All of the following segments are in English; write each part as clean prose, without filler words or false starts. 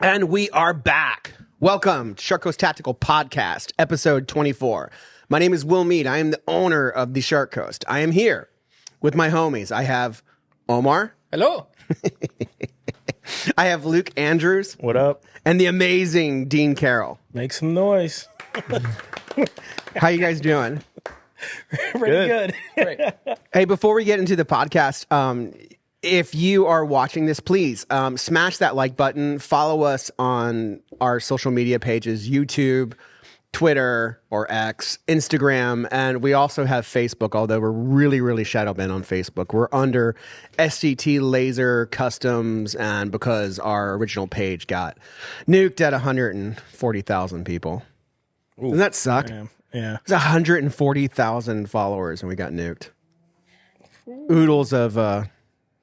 And we are back. Welcome to Shark Coast Tactical Podcast, episode 24. My name is Will Mead. I am the owner of the Shark Coast. I am here with my homies. I have Omar. Hello. I have Luke Andrews. What up? And the amazing Dean Carroll. Make some noise. How you guys doing? Pretty good. Great. Hey, before we get into the podcast, if you are watching this, please smash that like button. Follow us on our social media pages, YouTube, Twitter or X, Instagram, and we also have Facebook, although we're really shadow banned on Facebook. We're under SCT Laser Customs, and because our original page got nuked at 140,000 people. Ooh, Doesn't that suck? damn. Yeah. It's 140,000 followers and we got nuked. Oodles of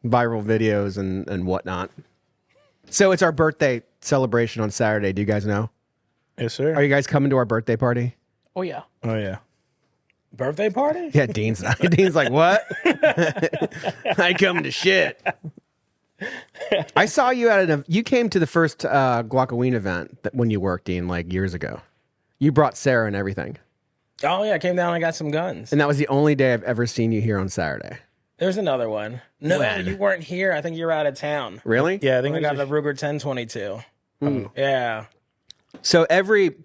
viral videos and whatnot. So it's our birthday celebration on Saturday. Do you guys know? Yes, sir. Are you guys coming to our birthday party? Oh, yeah. Oh, yeah. Birthday party? Yeah, Dean's like, what? I come to shit. I saw you you came to the first Glockoween event when you worked, Dean, like years ago. You brought Sarah and everything. Oh, yeah. I came down and got some guns. And that was the only day I've ever seen you here on Saturday. There's another one. No, When? you weren't here. I think you were out of town. Really? Yeah, I think Oh, I got the Ruger 1022. Yeah. So every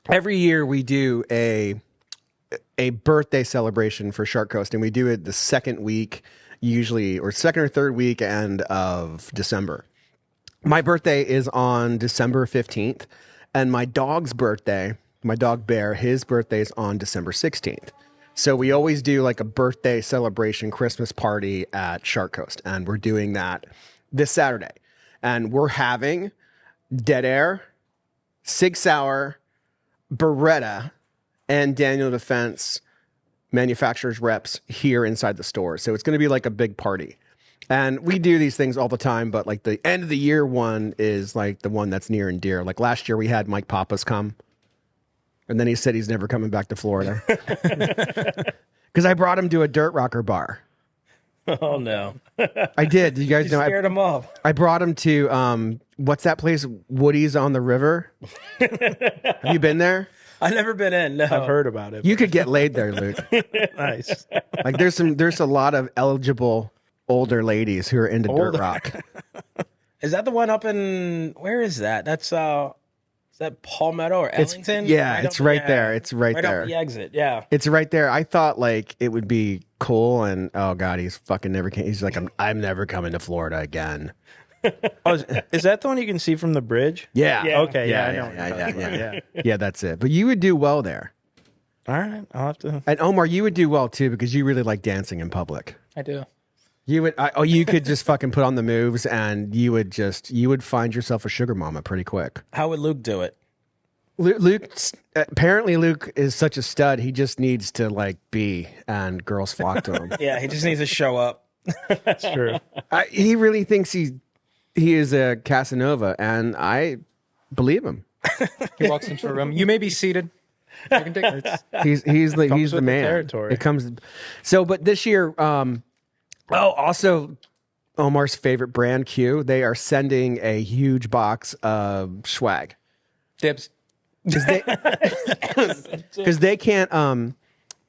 year we do a birthday celebration for Shark Coast, and we do it the second week, usually, or second or third weekend of December. My birthday is on December 15th, and my dog's birthday, my dog Bear, his birthday is on December 16th. So we always do like a birthday celebration Christmas party at Shark Coast, and we're doing that this Saturday. And we're having Dead Air, Sig Sauer, Beretta, and Daniel Defense manufacturers reps here inside the store. So it's going to be like a big party. And we do these things all the time, but like the end of the year one is like the one that's near and dear. Like last year we had Mike Pappas come. And then he said he's never coming back to Florida. Because I brought him to a dirt rocker bar. Oh, no. I did. You guys You know scared him off. I brought him to what's that place? Woody's on the River. Have you been there? I've never been in. No. I've heard about it. You could get laid there, Luke. Nice. Like there's a lot of eligible older ladies who are into dirt rock. Is that the one up in, where is that? That's, is that Palmetto or Ellington? It's right there. It's right there. Up the exit, yeah. It's right there. I thought like it would be cool, and oh god, he's fucking never came. He's like, I'm never coming to Florida again. Oh, is that the one you can see from the bridge? Yeah. Yeah. Okay. Yeah, I know. yeah. Yeah, that's it. But you would do well there. All right. I'll have to. And Omar, you would do well too because you really like dancing in public. I do. You would. You could just fucking put on the moves, and you would find yourself a sugar mama pretty quick. How would Luke do it? Luke apparently Luke is such a stud. He just needs to like be, and girls flock to him. Yeah, he just needs to show up. That's true. He really thinks he is a Casanova, and I believe him. He walks into a room. You may be seated. You can take it. He's the with the man. territory. It comes. So, but this year, also Omar's favorite brand, Q. They are sending a huge box of swag. Dibs. Because they can't.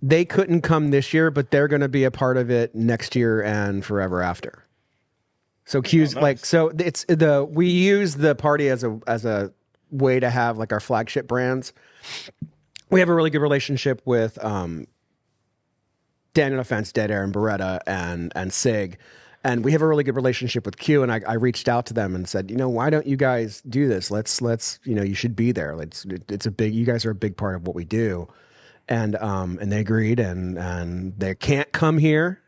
They couldn't come this year, but they're going to be a part of it next year and forever after. So Q's like so it's we use the party as a way to have like our flagship brands. We have a really good relationship with Daniel Defense, Dead Air, and Beretta, and Sig. And we have a really good relationship with Q, and I reached out to them and said, why don't you guys do this? Let's you should be there. You guys are a big part of what we do. And they agreed, and they can't come here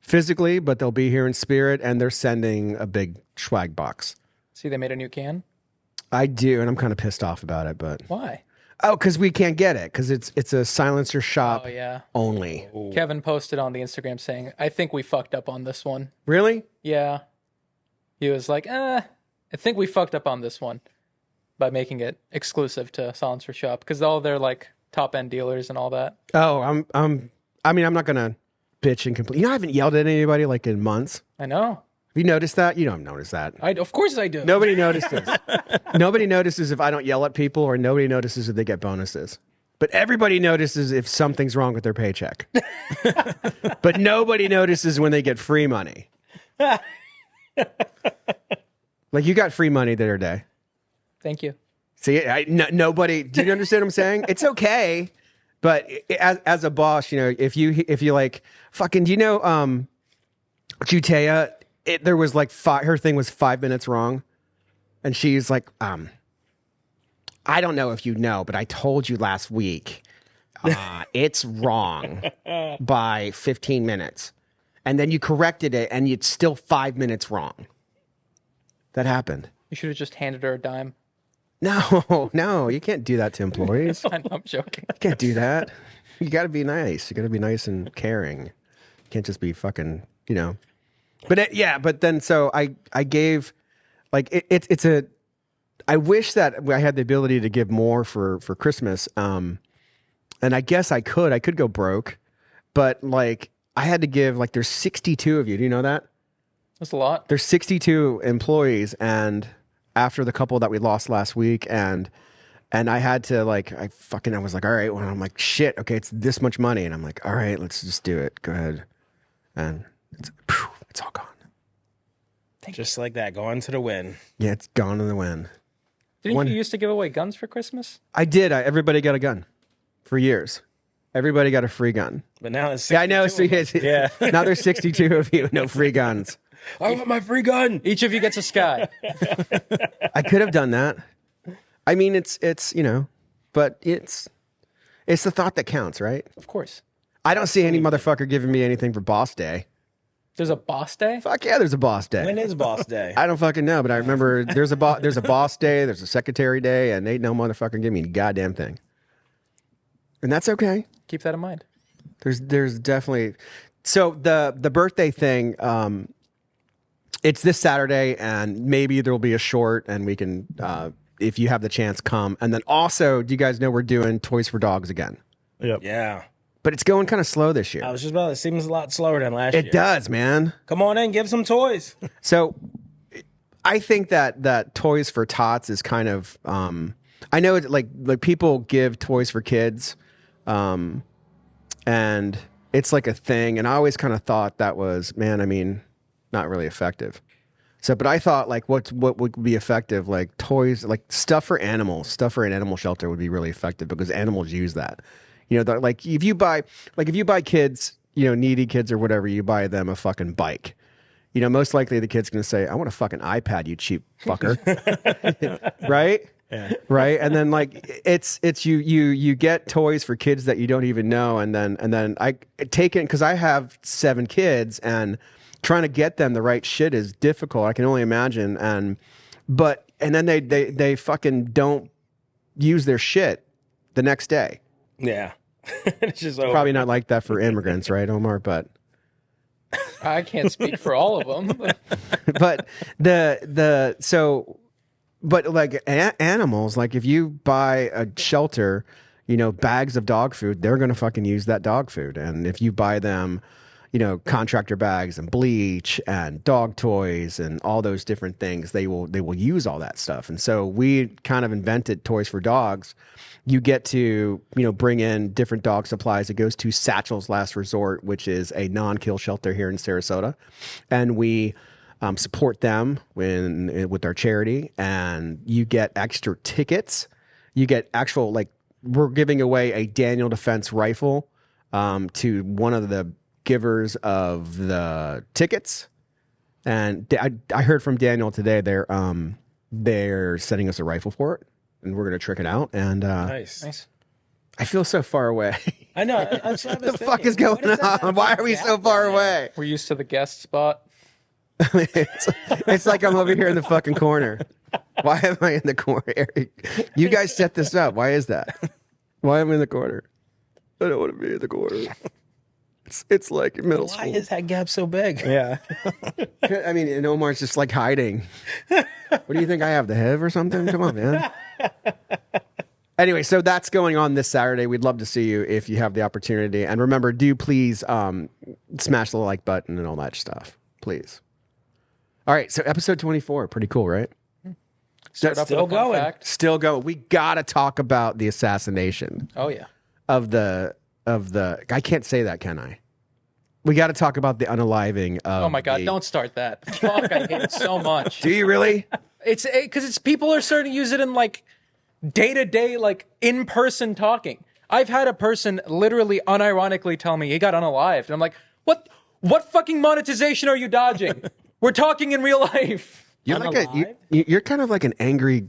physically, but they'll be here in spirit, and they're sending a big swag box. See, they made a new can. I do, and I'm kind of pissed off about it, but Why? oh, because we can't get it because it's a silencer shop Oh, yeah. only. Kevin posted on the Instagram saying, I think we fucked up on this one. Really? Yeah. He was like, I think we fucked up on this one by making it exclusive to Silencer Shop because all their like top end dealers and all that. Oh, I'm not gonna bitch and complain. I haven't yelled at anybody like in months. I know. you noticed that? You don't notice that. Of course I do. Nobody notices. Nobody notices if I don't yell at people, or nobody notices if they get bonuses. But everybody notices if something's wrong with their paycheck. But nobody notices when they get free money. Like, you got free money the other day. Thank you. See, nobody. Do you understand what I'm saying? It's okay, but as a boss, if you like fucking, do you know, Jutea? There was like her thing was 5 minutes wrong, and she's like, I don't know if you know, but I told you last week, it's wrong by 15 minutes, and then you corrected it, and it's still 5 minutes wrong. That happened. You should have just handed her a dime. No, you can't do that to employees. I know, I'm joking. You can't do that. You got to be nice. You got to be nice and caring. You can't just be fucking, But then so I gave, like, it's a. I wish that I had the ability to give more for Christmas. And I guess I could go broke, but like I had to give, like, there's 62 of you. Do you know that? That's a lot. There's 62 employees, and after the couple that we lost last week, and I had to, like, I was like, all right, well, I'm like, shit, okay, it's this much money, and I'm like, all right, let's just do it. Go ahead. And it's all gone. Just like that, going to the win. Yeah, it's gone in the wind. Didn't you used to give away guns for Christmas? I did. Everybody got a gun for years. Everybody got a free gun. But now it's 62 I know. So yeah. Now there's 62 of you, no free guns. I want my free gun. Each of you gets a sky. I could have done that. I mean, it's but it's the thought that counts, right? Of course. I don't see any motherfucker giving me anything for Boss Day. There's a boss day? Fuck yeah, there's a Boss Day. When is Boss Day? I don't fucking know, but I remember there's a Boss Day, there's a Secretary Day, and ain't no motherfucker give me a goddamn thing. And that's okay. Keep that in mind. There's definitely. So the birthday thing, it's this Saturday, and maybe there will be a short, and we can, if you have the chance, come. And then also, do you guys know we're doing Toys for Dogs again? Yep. Yeah. But it's going kind of slow this year. I was just about. It seems a lot slower than last year. It does, man. Come on in, give some toys. So, I think that Toys for Tots is kind of. I know it, like people give toys for kids, and it's like a thing. And I always kind of thought that was, man, I mean, not really effective. So, but I thought, like, what would be effective, like toys, like stuff for animals, stuff for an animal shelter would be really effective because animals use that. Like if you buy kids, needy kids or whatever, you buy them a fucking bike. Most likely the kid's going to say, I want a fucking iPad, you cheap fucker. Right? Yeah. Right. And then, like, it's you get toys for kids that you don't even know. And then I take it because I have 7 kids, and trying to get them the right shit is difficult. I can only imagine. And then they fucking don't use their shit the next day. Yeah. It's just over. Probably not like that for immigrants, right, Omar? But I can't speak for all of them. But but like animals, like if you buy a shelter, bags of dog food, they're going to fucking use that dog food. And if you buy them, contractor bags and bleach and dog toys and all those different things, they will use all that stuff. And so we kind of invented Toys for Dogs. You get to, bring in different dog supplies. It goes to Satchel's Last Resort, which is a non-kill shelter here in Sarasota. And we support them with our charity. And you get extra tickets. You get actual, like, we're giving away a Daniel Defense rifle to one of the givers of the tickets. And I heard from Daniel today they're sending us a rifle for it, and we're gonna trick it out. And nice. I feel so far away. I know. That's what I was the fuck is going on? Why are we so far away? We're used to the guest spot. It's like I'm over here in the fucking corner. Why am I in the corner, Eric? You guys set this up. Why is that? Why am I in the corner? I don't want to be in the corner. It's like middle school. Why is that gap so big? Yeah. I mean, and Omar's just like hiding. What do you think I have, the HIV or something? Come on, man. Anyway, so that's going on this Saturday. We'd love to see you if you have the opportunity. And remember, do please smash the like button and all that stuff. Please. All right, so episode 24, pretty cool, right? Start off with still a fun going. fact. Still go. We gotta talk about the assassination Oh yeah. of the. I can't say that, can I? We got to talk about the unaliving of. Oh my god! Don't start that. Fuck! I hate it so much. Do you really? It's because it's people are starting to use it in like day to day, like in person talking. I've had a person literally unironically tell me he got unalived, and I'm like, what? What fucking monetization are you dodging? We're talking in real life. You're you're kind of like an angry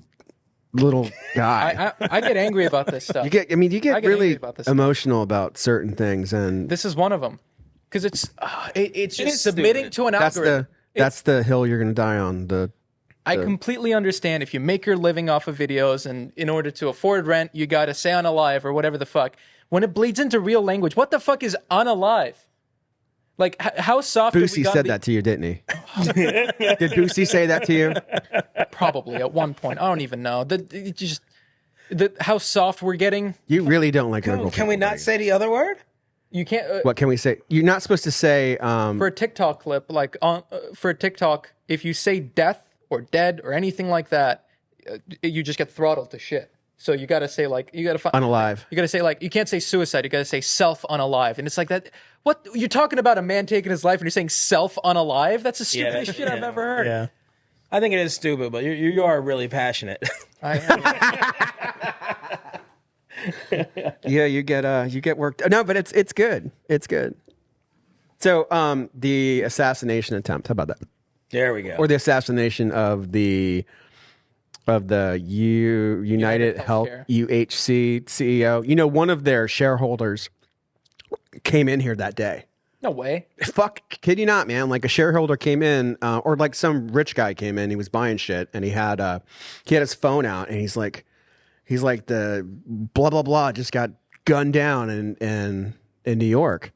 little guy. I get angry about this stuff. You get angry really about this emotional about certain things, and This is one of them because it's It just is submitting stupid. to an that's algorithm. that's the hill you're going to die on. I completely understand if you make your living off of videos and in order to afford rent, you got to say unalive or whatever the fuck. When it bleeds into real language, what the fuck is unalive? Like, how soft have we Boosie gotten said that to you, didn't he? Did Boosie say that to you? Probably at one point. I don't even know. How soft we're getting. You really don't like liberal Can we people, not do you? say the other word? You can't. What can we say? You're not supposed to say. For a TikTok clip, like for a TikTok, if you say death or dead or anything like that, you just get throttled to shit. So you got to say like you got to find Unalive. You got to say like you can't say suicide. You got to say self unalive, and it's like that. What you're talking about a man taking his life, and you're saying self unalive? That's the stupidest shit I've ever heard. Yeah. I think it is stupid, but you are really passionate. I am. Yeah, you get worked. No, but it's good. It's good. So, the assassination attempt. How about that? There we go. Or the assassination of the United Health Healthcare. UHC CEO. You know, one of their shareholders came in here that day. No way. Fuck, kid you not, man. Like a shareholder came in, or like some rich guy came in. He was buying shit, and he had his phone out, and he's like the blah blah blah just got gunned down in New York,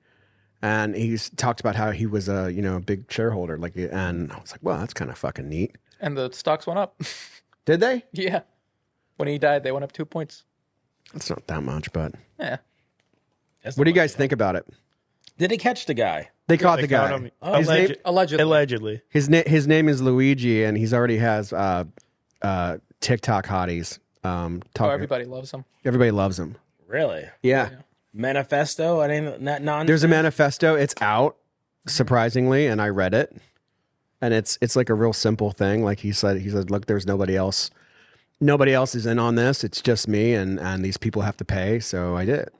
and he's talked about how he was a big shareholder, like, and I was like, well, that's kind of fucking neat. And the stocks went up. Did they? Yeah. When he died, they went up 2 points. That's not that much, but Yeah. what do you guys think about it? Did they catch the guy? They caught the Caught guy. him. His name, Allegedly. Allegedly. his name is Luigi, and he's already has TikTok hotties. Oh, everybody loves him. Everybody loves him. Really? Yeah. Manifesto? I didn't. Not nonsense. There's a manifesto. It's out, surprisingly, and I read it. And it's like a real simple thing. Like he said, look, there's nobody else. Nobody else is in on this. It's just me, and these people have to pay. So I did it.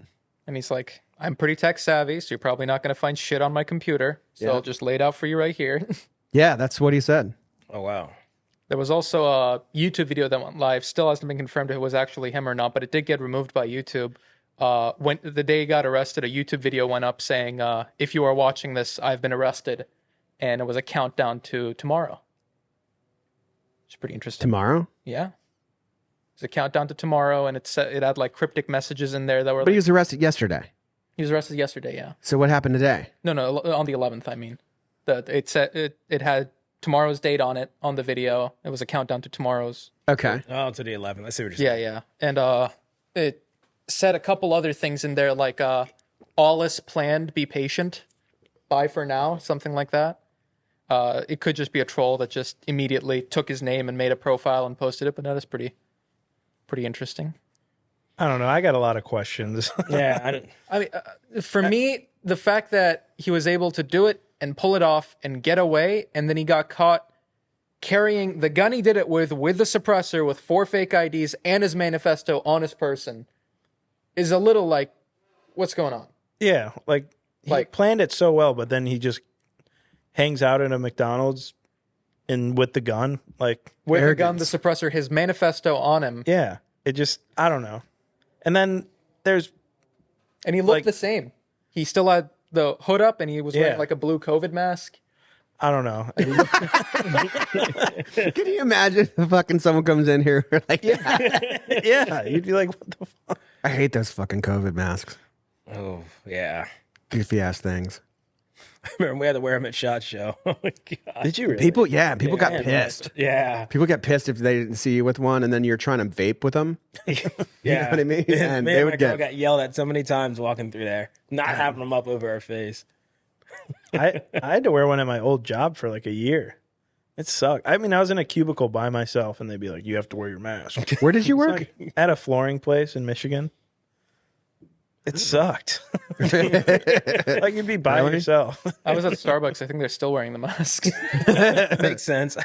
And he's like, I'm pretty tech savvy, so you're probably not going to find shit on my computer. So Yeah. I'll just lay it out for you right here. Yeah, that's what he said. Oh wow. There was also a YouTube video that went live. Still hasn't been confirmed if it was actually him or not, but it did get removed by YouTube. When the day he got arrested, a YouTube video went up saying, if you are watching this, I've been arrested. And it was a countdown to tomorrow. It's pretty interesting. Tomorrow? Yeah. It's a countdown to tomorrow, and it had like cryptic messages in there that were But like, he was arrested yesterday. he was arrested yesterday, yeah. So what happened today? No, on the 11th, I mean. It said it had tomorrow's date on it on the video. It was a countdown to tomorrow's. Okay. Oh, to the 11th. I see what you're saying. Yeah. And it said a couple other things in there like all is planned, be patient. Bye for now, something like that. It could just be a troll that just immediately took his name and made a profile and posted it, but that is pretty interesting. I don't know. I got a lot of questions. Yeah. I mean, for me, the fact that he was able to do it and pull it off and get away, and then he got caught carrying the gun he did it with the suppressor, with 4 fake IDs and his manifesto on his person, is a little like, what's going on? Yeah, like he planned it so well, but then he just hangs out in a McDonald's and with the gun, like With the gun, the suppressor, his manifesto on him, yeah. It just I don't know. And then there's and he looked the same. He still had the hood up, and he was wearing like a blue COVID mask. I don't know. Can you imagine if fucking someone comes in here like, Yeah, you'd be like, what the fuck? I hate those fucking COVID masks. Oh, yeah. Goofy ass things. I remember we had to wear them at SHOT Show. Oh, my God. Did you really? People got pissed. Yeah. People get pissed if they didn't see you with one, and then you're trying to vape with them. Yeah. You know what I mean? And Me they and would my girl get. got yelled at so many times walking through there, not having them up over our face. I had to wear one at my old job for like a year. It sucked. I mean, I was in a cubicle by myself, and they'd be like, "You have to wear your mask." Where did you work? At a flooring place in Michigan. It sucked. Like you'd be by yourself. I was at Starbucks. I think they're still wearing the masks. Makes sense.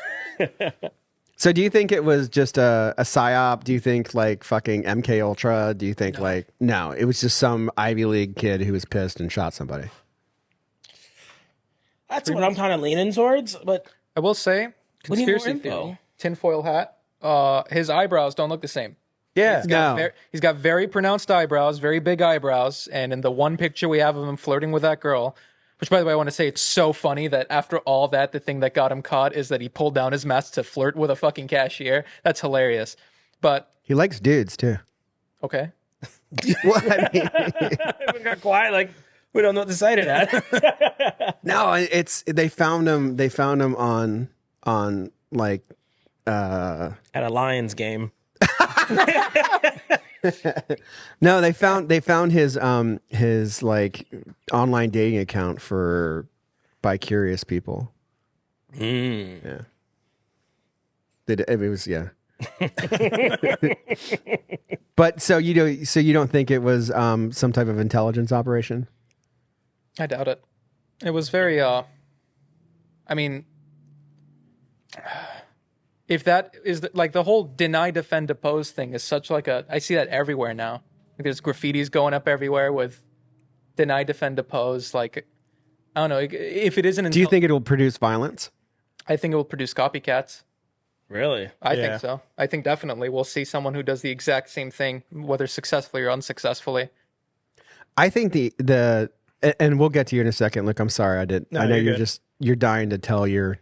So do you think it was just a psyop? Do you think like fucking MK Ultra? Do you think no, it was just some Ivy League kid who was pissed and shot somebody? That's what I'm kind of leaning towards, but I will say, we need more conspiracy info. theory, tinfoil hat. His eyebrows don't look the same. Yeah. He's got very pronounced eyebrows, very big eyebrows, and in the one picture we have of him flirting with that girl, which, by the way, I want to say it's so funny that after all that, the thing that got him caught is that he pulled down his mask to flirt with a fucking cashier. That's hilarious. But he likes dudes too. Okay. Well, I mean, we got quiet like we don't know what to say to that. no, they found him. They found him on like At a Lions game. No, they found his like online dating account for bi curious people. Yeah. It was But so you don't think it was some type of intelligence operation? I doubt it. It was very I mean, if that is like the whole deny, defend, oppose thing is such like I see that everywhere now. Like there's graffitis going up everywhere with deny, defend, oppose. Like, I don't know if it isn't. Do you think it will produce violence? I think it will produce copycats. Really? I think so. I think definitely we'll see someone who does the exact same thing, whether successfully or unsuccessfully. I think and we'll get to you in a second. Look, I'm sorry, I did. No, I know you're you're dying to tell your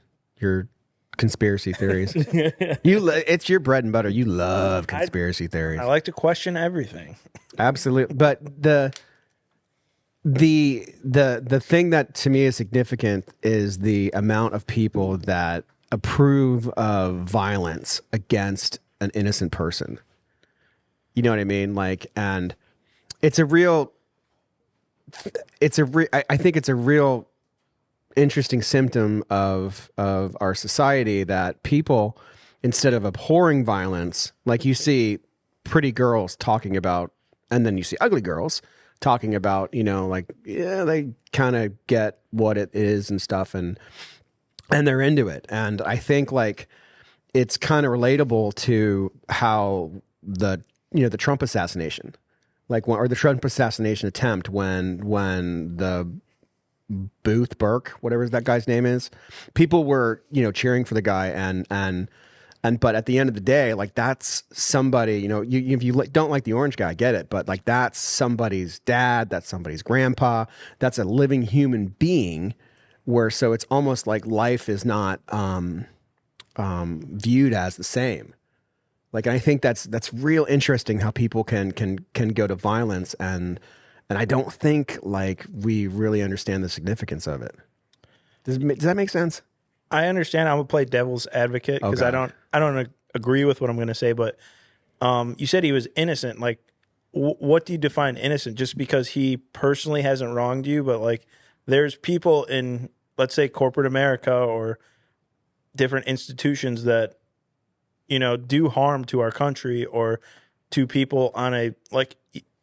conspiracy theories. It's your bread and butter. You love conspiracy theories. I like to question everything. Absolutely, but the thing that to me is significant is the amount of people that approve of violence against an innocent person. You know what I mean? Like, and I think it's a real interesting symptom of our society that people, instead of abhorring violence, like you see pretty girls talking about, and then you see ugly girls talking about, they kind of get what it is and stuff, and they're into it. And I think like it's kind of relatable to how the Trump assassination, or the Trump assassination attempt when the Booth Burke, whatever that guy's name is, people were, cheering for the guy but at the end of the day, like that's somebody, if you don't like the orange guy, I get it, but like that's somebody's dad, that's somebody's grandpa, that's a living human being, so it's almost like life is not viewed as the same. Like, I think that's real interesting how people can go to violence, and I don't think like we really understand the significance of it. Does that make sense? I understand. I'm gonna play devil's advocate because I don't agree with what I'm gonna say, but you said he was innocent. Like, what do you define innocent? Just because he personally hasn't wronged you, but like there's people in, let's say, corporate America or different institutions that do harm to our country or to people on a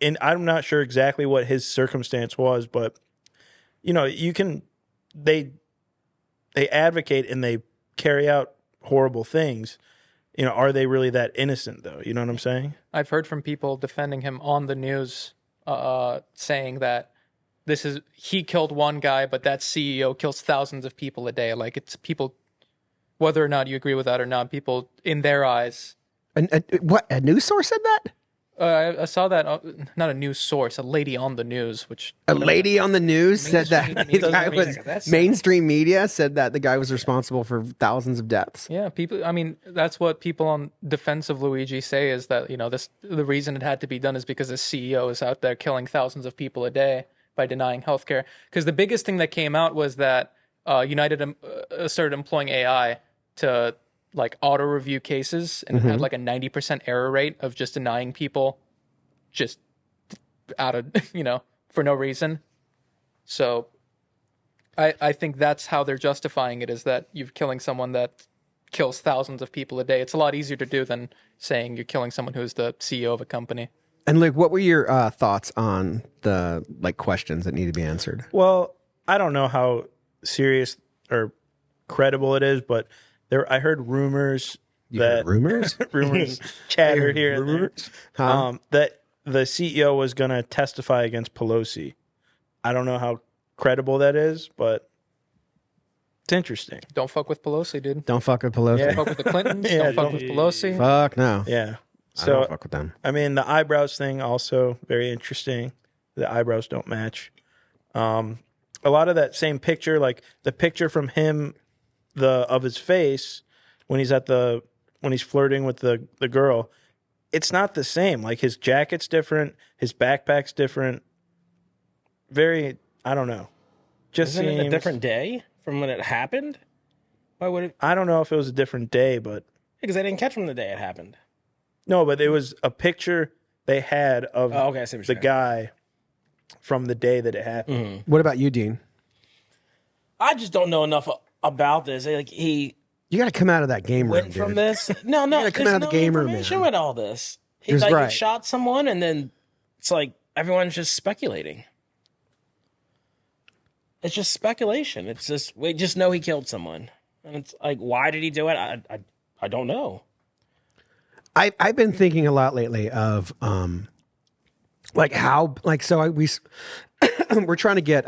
and I'm not sure exactly what his circumstance was, but they advocate and they carry out horrible things. Are they really that innocent though? You know what I'm saying? I've heard from people defending him on the news, saying that he killed one guy, but that CEO kills thousands of people a day. Like, it's people, whether or not you agree with that or not, people in their eyes. What, a news source said that? I saw that, not a news source, a lady on the news, lady on the news said that the guy was, mainstream media said that the guy was responsible for thousands of deaths. Yeah, people, I mean, that's what people on defense of Luigi say, is that, the reason it had to be done is because the CEO is out there killing thousands of people a day by denying healthcare. Because the biggest thing that came out was that United started employing AI to auto review cases, and it had like a 90% error rate of just denying people just out of, for no reason. So I think that's how they're justifying it, is that you're killing someone that kills thousands of people a day. It's a lot easier to do than saying you're killing someone who's the CEO of a company. And Luke, what were your thoughts on the questions that need to be answered? Well, I don't know how serious or credible it is, but I heard rumors rumors chatter here and there, Huh? that the CEO was going to testify against Pelosi. I don't know how credible that is, but it's interesting. Don't fuck with Pelosi, dude. Don't fuck with Pelosi. Don't fuck with the Clintons. Yeah, don't fuck with Pelosi. Fuck no. Yeah. I So don't fuck with them. I mean, the eyebrows thing also very interesting. The eyebrows don't match. A lot of that same picture, like the picture from him, of his face when he's flirting with the girl, it's not the same. Like his jacket's different, his backpack's different. Very, I don't know. Just Isn't seems it a different day from when it happened? Why would it? I don't know if it was a different day, but Because I didn't catch him the day it happened. no, but it was a picture they had of Oh, okay, I see what the you're saying. guy from the day that it happened. Mm-hmm. What about you, Dean? I just don't know enough about this. Like he You got to come out of that game room, went dude. from this. No, gotta come there's out of the no game room, information man. with all this. He That's like right. he shot someone, and then it's like everyone's just speculating. It's just speculation. It's just we just know he killed someone, and it's like, why did he do it? I don't know. I've been thinking a lot lately of we're trying to get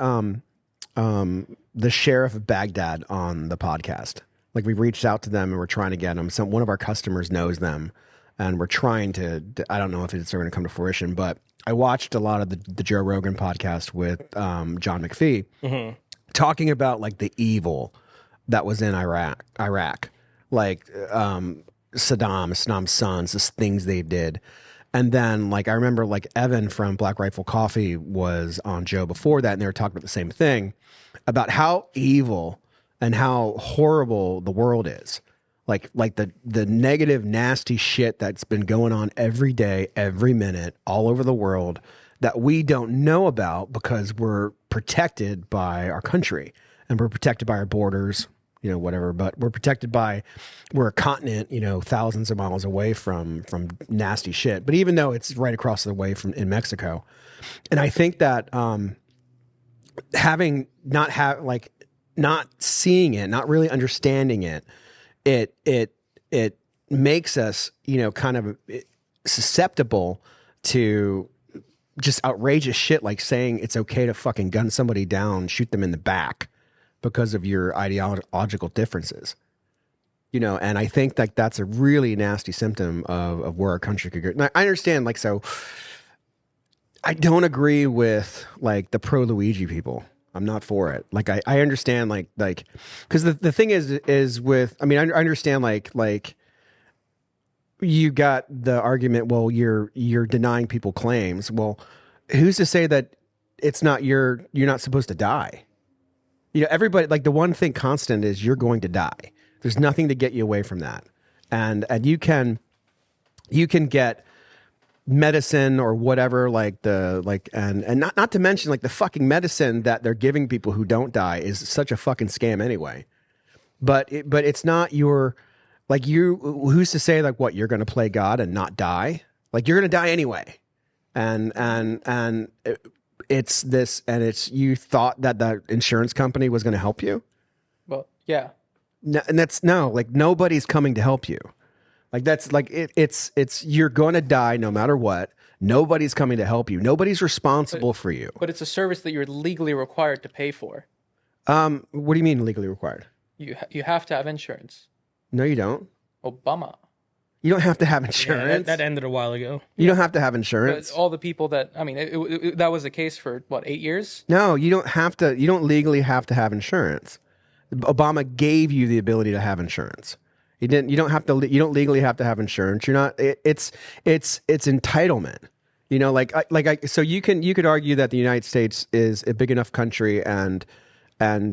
the sheriff of Baghdad on the podcast. Like we reached out to them and we're trying to get them. One of our customers knows them, and we're trying to. I don't know if it's going to come to fruition, but I watched a lot of the Joe Rogan podcast with John McPhee talking about like the evil that was in Iraq, like Saddam's sons, the things they did. And then like I remember like Evan from Black Rifle Coffee was on Joe before that, and they were talking about the same thing about how evil and how horrible the world is. Like the negative, nasty shit that's been going on every day, every minute, all over the world that we don't know about because we're protected by our country and we're protected by our borders, whatever, but we're a continent, thousands of miles away from nasty shit. But even though it's right across the way in Mexico. And I think that not seeing it, not really understanding it, it makes us, kind of susceptible to just outrageous shit, like saying it's okay to fucking gun somebody down, shoot them in the back because of your ideological differences. And I think that that's a really nasty symptom of where our country could go. And I understand, like, so I don't agree with like the pro Luigi people. I'm not for it. Like, I understand, like, because the thing is with, I understand, like you got the argument, well, you're denying people claims. Well, who's to say that it's not you're not supposed to die? Everybody, like, the one thing constant is you're going to die. There's nothing to get you away from that. And you can get medicine or whatever, and not to mention, like, the fucking medicine that they're giving people who don't die is such a fucking scam anyway. But it's not your, like, who's to say, like, what, you're going to play God and not die? Like, you're going to die anyway. And it's this, and it's, you thought that the insurance company was going to help you? Well, yeah. No, and like, nobody's coming to help you. Like, that's like, it's you're going to die no matter what. Nobody's coming to help you. Nobody's responsible for you. But it's a service that you're legally required to pay for. What do you mean legally required? You have to have insurance. No, you don't. Obama. You don't have to have Yeah, insurance. that ended a while ago. You don't have to have But insurance. all the people that, that was the case for, 8 years? No, you don't have to. You don't legally have to have insurance. Obama gave you the ability to have insurance. You didn't. You don't have to. You don't legally have to have insurance. You're not. It's entitlement. So you could argue that the United States is a big enough country and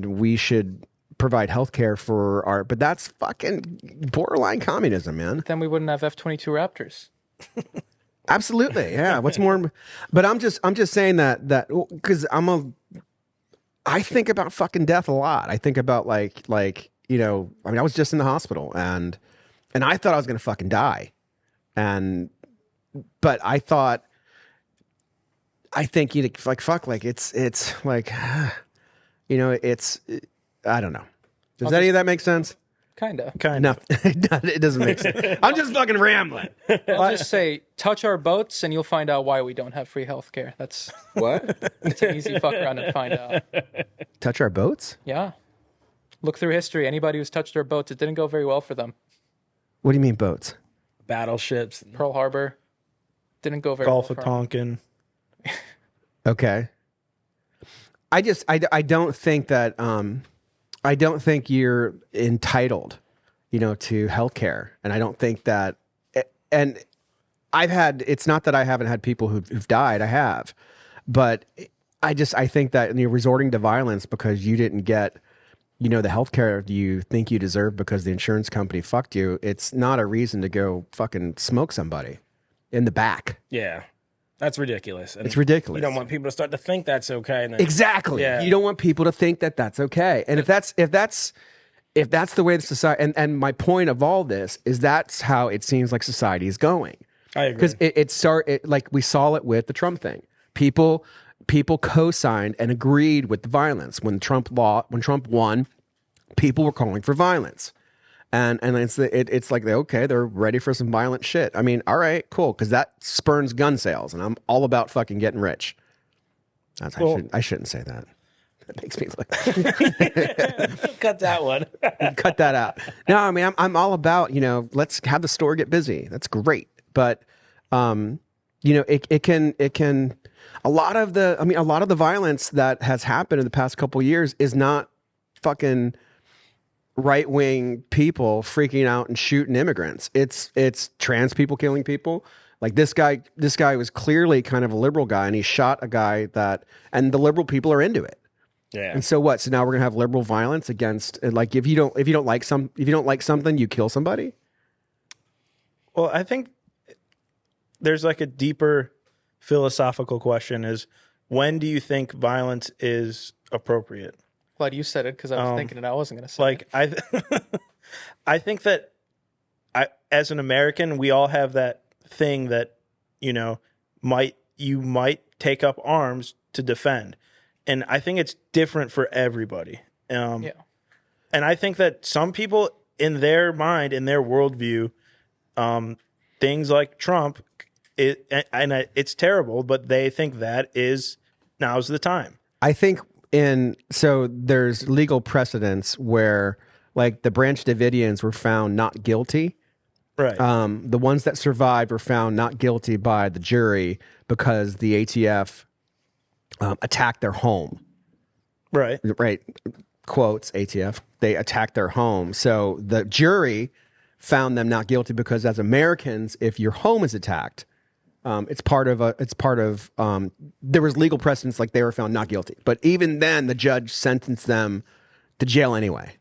we should provide health care for our. But that's fucking borderline communism, man. Then we wouldn't have F-22 Raptors. Absolutely, yeah. What's more? But I'm just saying that because I think about fucking death a lot. I think about like you know, I mean, I was just in the hospital and I thought I was going to fucking die. But I think you like, fuck, like it's like, you know, I don't know. Does any of that make sense? Kind of. No, it doesn't make sense. I'm just fucking rambling. I'll just say, touch our boats and you'll find out why we don't have free healthcare. That's What? it's an easy fuck around and find out. Touch our boats? Yeah. Look through history. Anybody who's touched our boats, it didn't go very well for them. What do you mean boats? Battleships. Pearl Harbor didn't go very well Gulf for of them. Tonkin. Okay. I don't think that I don't think you're entitled, you know, to healthcare, and I don't think that. And it's not that I haven't had people who've died. I have, but I think that you're resorting to violence because you didn't get, you know, the healthcare you think you deserve because the insurance company fucked you. It's not a reason to go fucking smoke somebody in the back. Yeah. That's ridiculous. And It's ridiculous. you don't want people to start to think that's okay. And then, Exactly. Yeah. You don't want people to think that that's okay. And if that's the way the society, and my point of all this is that's how it seems like society is going. I agree. Because like we saw it with the Trump thing. People co-signed and agreed with the violence when Trump won. People were calling for violence. And it's like, okay, they're ready for some violent shit. I mean, all right, cool, because that spurns gun sales, and I'm all about fucking getting rich. I shouldn't say that. That makes me look. Cut that one. Cut that out. No, I mean, I'm all about, you know, let's have the store get busy. That's great, but you know, it can. A lot of the violence that has happened in the past couple of years is not fucking right-wing people freaking out and shooting immigrants. It's trans people killing people. Like this guy was clearly kind of a liberal guy, and he shot a guy and the liberal people are into it. Yeah. And so what? So now we're gonna have liberal violence against, like, if you don't like something, you kill somebody. Well, I think there's like a deeper philosophical question: is when do you think violence is appropriate? Glad you said it because I was thinking it. I wasn't going to say it. I think that as an American, we all have that thing that, you know, you might take up arms to defend. And I think it's different for everybody. Yeah. And I think that some people in their mind, in their worldview, things like Trump, it's terrible, but they think that now's the time. I think so there's legal precedents where, like, the Branch Davidians were found not guilty. Right. The ones that survived were found not guilty by the jury because the ATF attacked their home. Right. Right. Quotes ATF. They attacked their home. So the jury found them not guilty because, as Americans, if your home is attacked, there was legal precedents, like they were found not guilty. But even then, the judge sentenced them to jail anyway.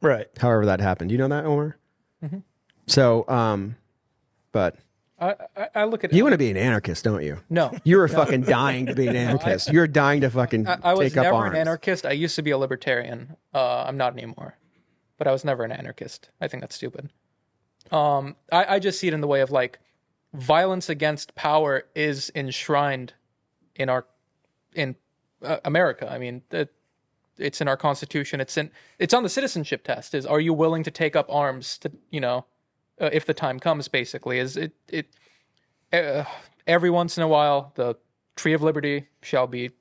Right. However that happened. Do you know that, Omer? Mm-hmm. So, but I look at you want to be an anarchist, don't you? No. You're fucking dying to be an anarchist. You're dying to fucking I was take up never arms. an anarchist. I used to be a libertarian. I'm not anymore. But I was never an anarchist. I think that's stupid. I just see it in the way of, like, violence against power is enshrined in America. I mean, it's in our Constitution. It's on the citizenship test. Are you willing to take up arms to, you know, if the time comes? Basically, every once in a while the tree of liberty shall be,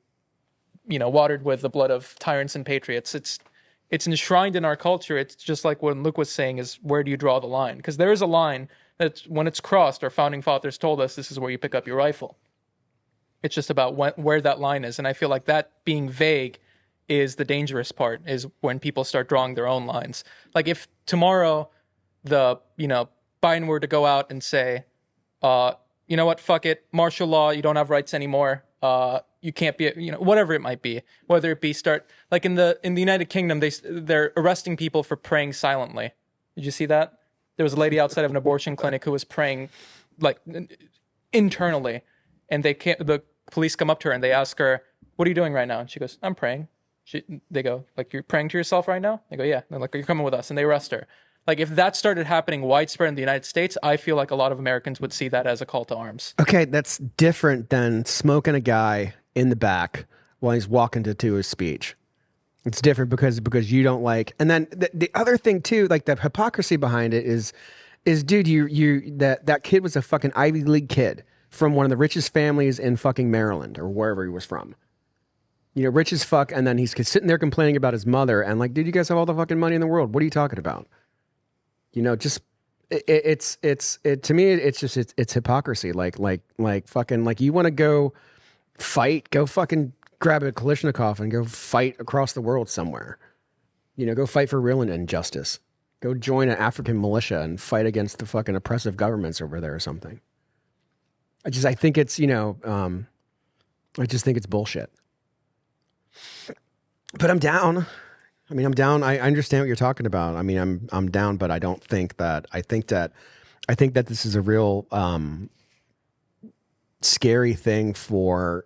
you know, watered with the blood of tyrants and patriots. It's enshrined in our culture. It's just like what Luke was saying, is where do you draw the line? Because there is a line that when it's crossed, our founding fathers told us this is where you pick up your rifle. It's just about where that line is. And I feel like that being vague is the dangerous part, is when people start drawing their own lines. Like if tomorrow Biden were to go out and say, you know what, fuck it, martial law, you don't have rights anymore. You can't be, you know, whatever it might be, whether it be like in the United Kingdom, they're arresting people for praying silently. Did you see that? There was a lady outside of an abortion clinic who was praying, like, internally, and the police come up to her and they ask her, "What are you doing right now?" And she goes, "I'm praying." They go, like, you're praying to yourself right now? They go, yeah. They're like, you're coming with us. And they arrest her. Like, if that started happening widespread in the United States, I feel like a lot of Americans would see that as a call to arms. Okay, that's different than smoking a guy in the back while he's walking to his speech. It's different because you don't like. And then the other thing too, like the hypocrisy behind it is dude, that kid was a fucking Ivy League kid from one of the richest families in fucking Maryland or wherever he was from. You know, rich as fuck, and then he's sitting there complaining about his mother, and like, dude, you guys have all the fucking money in the world. What are you talking about? You know, just it's to me, it's hypocrisy. Like fucking, like, you want to go fight, go fucking grab a Kalashnikov and go fight across the world somewhere. You know, go fight for real injustice. Go join an African militia and fight against the fucking oppressive governments over there or something. I think it's, you know, I just think it's bullshit. But I'm down. I mean, I'm down. I understand what you're talking about. I mean, I'm down, but I don't think that. I think that this is a real scary thing for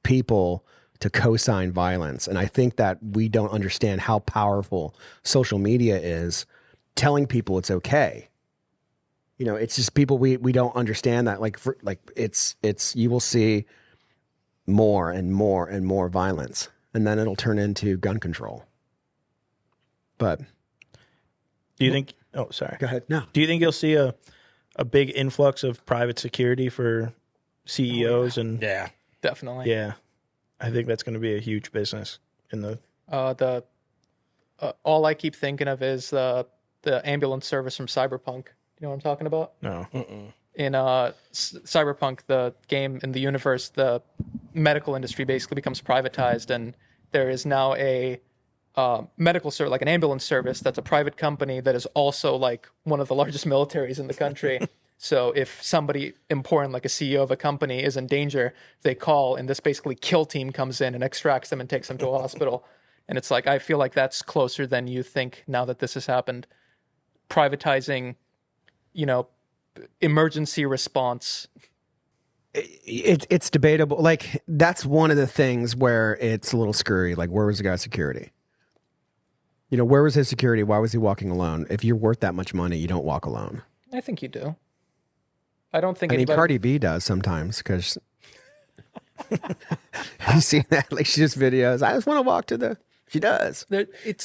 people to co-sign violence, and I think that we don't understand how powerful social media is, telling people it's okay. You know, it's just people we don't understand that. Like it's you will see more and more and more violence, and then it'll turn into gun control. But do you think? Oh, sorry. Go ahead. No. Do you think you'll see a big influx of private security for CEOs and? Yeah, definitely. Yeah, I think that's going to be a huge business in the. All I keep thinking of is the ambulance service from Cyberpunk. You know what I'm talking about? No. In Cyberpunk, the game in the universe, the medical industry basically becomes privatized, and there is now a medical service, like an ambulance service, that's a private company that is also like one of the largest militaries in the country. So if somebody important, like a CEO of a company, is in danger, they call, and this basically kill team comes in and extracts them and takes them to a hospital. And it's like, I feel like that's closer than you think now that this has happened. Privatizing, you know, emergency response. It's debatable. Like, that's one of the things where it's a little screwy. Like, where was the guy's security? You know, where was his security? Why was he walking alone? If you're worth that much money, you don't walk alone. I think you do. I don't think. I mean, Cardi B does sometimes, because you see that? Like, she just videos. I just want to walk to the. She does. It's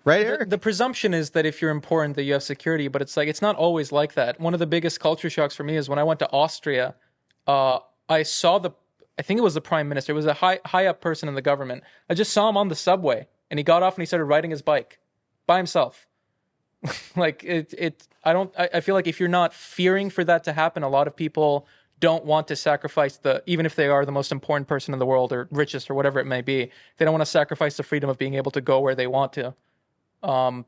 right, Eric? The presumption is that if you're important, that you have security, but it's like, it's not always like that. One of the biggest culture shocks for me is when I went to Austria. I saw I think it was the prime minister. It was a high up person in the government. I just saw him on the subway, and he got off and he started riding his bike by himself. Like, I feel like if you're not fearing for that to happen, a lot of people don't want to sacrifice even if they are the most important person in the world or richest or whatever it may be, they don't want to sacrifice the freedom of being able to go where they want to. Or,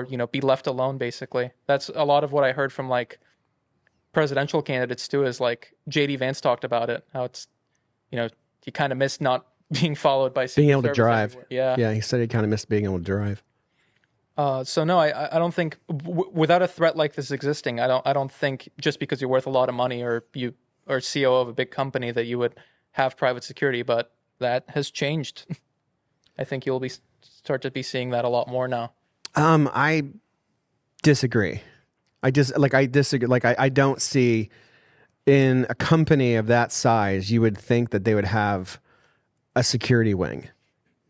you know, be left alone, basically. That's a lot of what I heard from, like, presidential candidates too, is like JD Vance talked about it, how it's, you know, he kind of missed not being followed by being able to drive anywhere. Yeah, he said he kind of missed being able to drive. So no, I don't think without a threat like this existing, I don't think just because you're worth a lot of money or you are CEO of a big company that you would have private security, but that has changed. I think you'll start to be seeing that a lot more now. I disagree. I disagree. Like, I don't see, in a company of that size, you would think that they would have a security wing,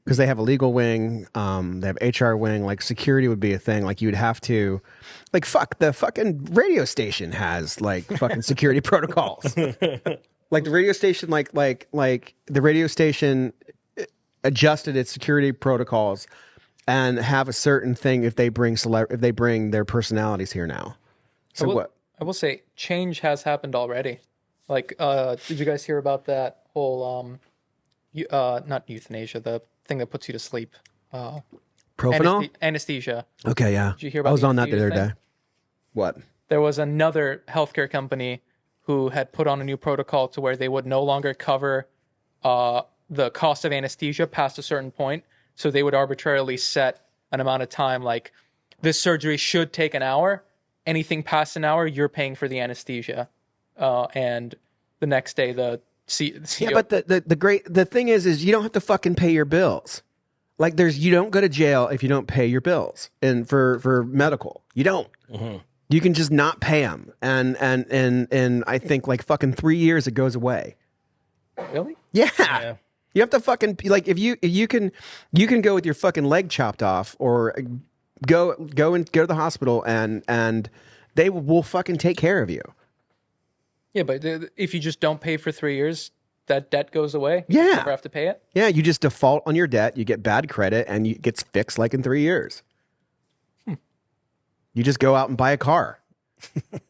because they have a legal wing. They have HR wing. Like, security would be a thing. Like, you'd have to, like, the fucking radio station has like fucking security protocols. Like, the radio station, like the radio station adjusted its security protocols and have a certain thing if they bring their personalities here now. So I will say change has happened already. Like, did you guys hear about that whole not euthanasia, the thing that puts you to sleep? Propanol? Anesthesia. Okay, yeah. Did you hear about I was on that the other thing? day. What? There was another healthcare company who had put on a new protocol to where they would no longer cover the cost of anesthesia past a certain point. So they would arbitrarily set an amount of time, like, this surgery should take an hour. Anything past an hour, you're paying for the anesthesia. And the next day, the CEO. Yeah, but the thing is you don't have to fucking pay your bills. Like you don't go to jail if you don't pay your bills, and for medical, you don't. Mm-hmm. You can just not pay them, and I think like fucking 3 years it goes away. Really? Yeah. You have to fucking like if you can go with your fucking leg chopped off or go to the hospital and they will fucking take care of you. Yeah, but if you just don't pay for 3 years, that debt goes away. Yeah, you never have to pay it. Yeah, you just default on your debt. You get bad credit, and it gets fixed like in 3 years. You just go out and buy a car,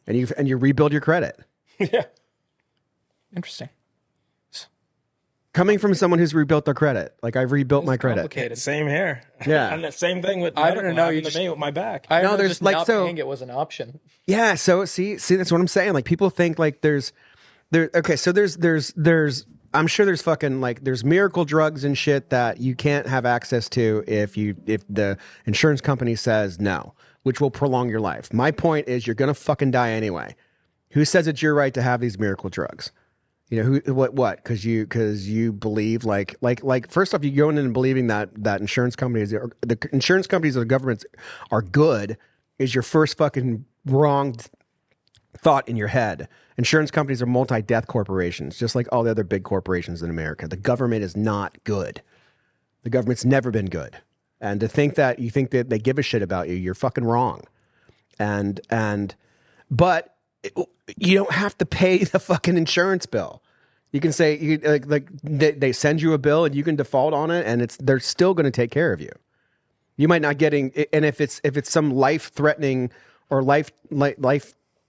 and you rebuild your credit. Yeah, interesting. Coming from someone who's rebuilt their credit, like I've rebuilt my credit. Same here. Yeah, and the same thing with I don't know. You just with my back. I know there's like not paying it was an option. Yeah. So see, that's what I'm saying. Like people think like there's. Okay, so there's I'm sure there's fucking like there's miracle drugs and shit that you can't have access to if the insurance company says no, which will prolong your life. My point is you're gonna fucking die anyway. Who says it's your right to have these miracle drugs? You know what? Because you believe like first off, you go in and believing that insurance companies or the insurance companies or the governments are good is your first fucking wrong thought in your head. Insurance companies are multi-death corporations, just like all the other big corporations in America. The government is not good. The government's never been good. And to think that you think that they give a shit about you, you're fucking wrong. But you don't have to pay the fucking insurance bill. You can say they send you a bill and you can default on it, and they're still going to take care of you. You might not getting, and if it's some life-threatening or life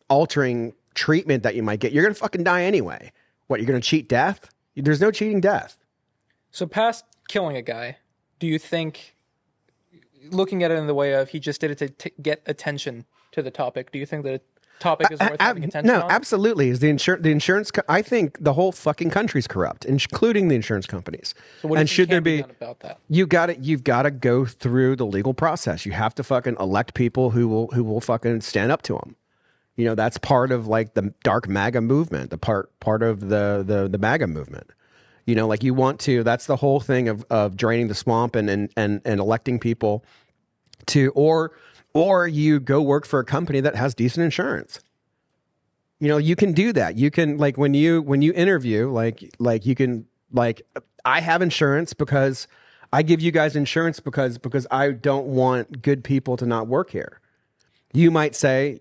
altering treatment that you might get, you're going to fucking die anyway. What, you're going to cheat death? There's no cheating death. So past killing a guy, do you think, looking at it in the way of he just did it to get attention to the topic, do you think that a topic is worth having attention on? No, absolutely. Is the insurance? I think the whole fucking country's corrupt, including the insurance companies. So what should there be done about that? You've got to go through the legal process. You have to fucking elect people who will fucking stand up to them. You know, that's part of like the dark MAGA movement, the part of the MAGA movement. You know, like you want to, that's the whole thing of draining the swamp and electing people to, or you go work for a company that has decent insurance. You know, you can do that. You can, like, when you interview, like you can, like, I have insurance because I give you guys insurance because I don't want good people to not work here. You might say,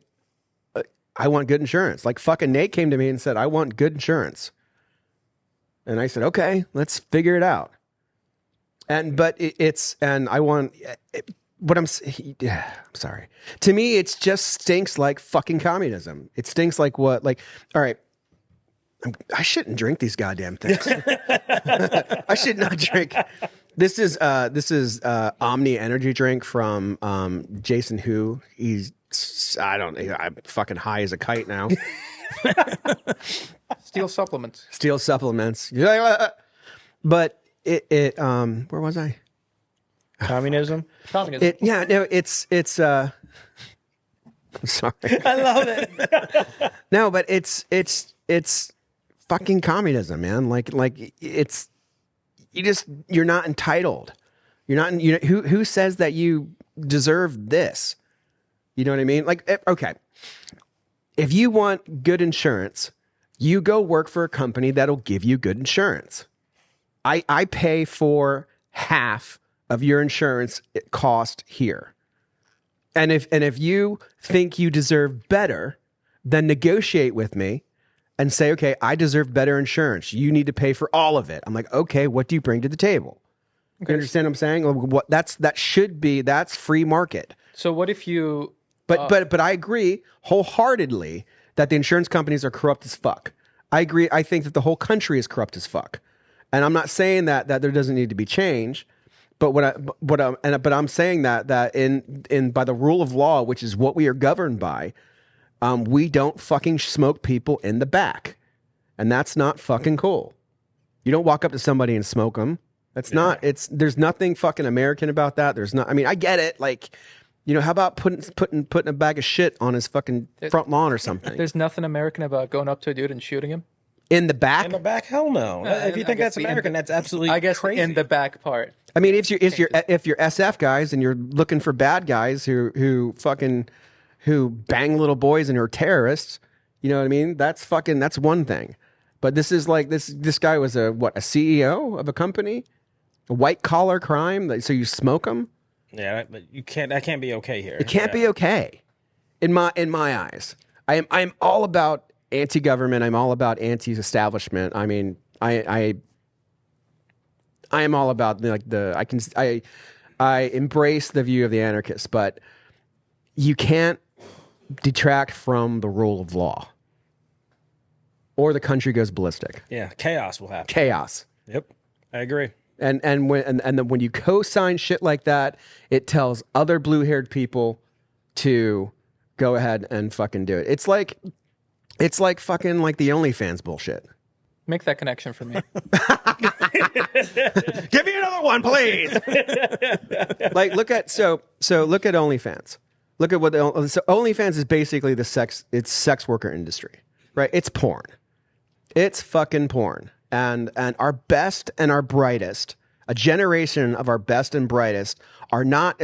I want good insurance. Like fucking Nate came to me and said, I want good insurance. And I said, okay, let's figure it out. But I want, what I'm sorry. To me, it just stinks like fucking communism. It stinks like what, like, all right, I shouldn't drink these goddamn things. I should not drink. This is Omni energy drink from Jason Hu. I'm fucking high as a kite now. Steal supplements. But where was I? Communism. It's I'm sorry. I love it. No, but it's fucking communism, man. Like you're not entitled. You're not. Who says that you deserve this? You know what I mean? Like, okay, if you want good insurance, you go work for a company that'll give you good insurance. I pay for half of your insurance cost here. And if you think you deserve better, then negotiate with me and say, okay, I deserve better insurance. You need to pay for all of it. I'm like, okay, what do you bring to the table? Okay. You understand what I'm saying? That's free market. So what if you... But I agree wholeheartedly that the insurance companies are corrupt as fuck. I agree. I think that the whole country is corrupt as fuck. And I'm not saying that there doesn't need to be change. But I'm saying that in by the rule of law, which is what we are governed by, we don't fucking smoke people in the back, and that's not fucking cool. You don't walk up to somebody and smoke them. That's not. There's nothing fucking American about that. There's not. I mean, I get it. Like, you know, how about putting a bag of shit on his fucking front lawn or something? There's nothing American about going up to a dude and shooting him. In the back? In the back? Hell no. If you think that's American, that's absolutely I guess crazy. in the back part. I mean, if you're SF guys and you're looking for bad guys who bang little boys and are terrorists, you know what I mean? That's one thing. But this is like this guy was a CEO of a company, a white collar crime. So you smoke them? Yeah, but that can't be okay here. It can't be okay in my eyes. I'm all about anti-government. I'm all about anti-establishment. I mean, I am all about I embrace the view of the anarchists, but you can't detract from the rule of law, or the country goes ballistic. Yeah, chaos will happen. Chaos. Yep, I agree. And then when you co-sign shit like that, it tells other blue-haired people to go ahead and fucking do it. It's like fucking like the OnlyFans bullshit. Make that connection for me. Give me another one, please. Like look at OnlyFans. Look at so OnlyFans is basically the sex worker industry, right? It's porn. It's fucking porn. And our best and our brightest, a generation of our best and brightest are not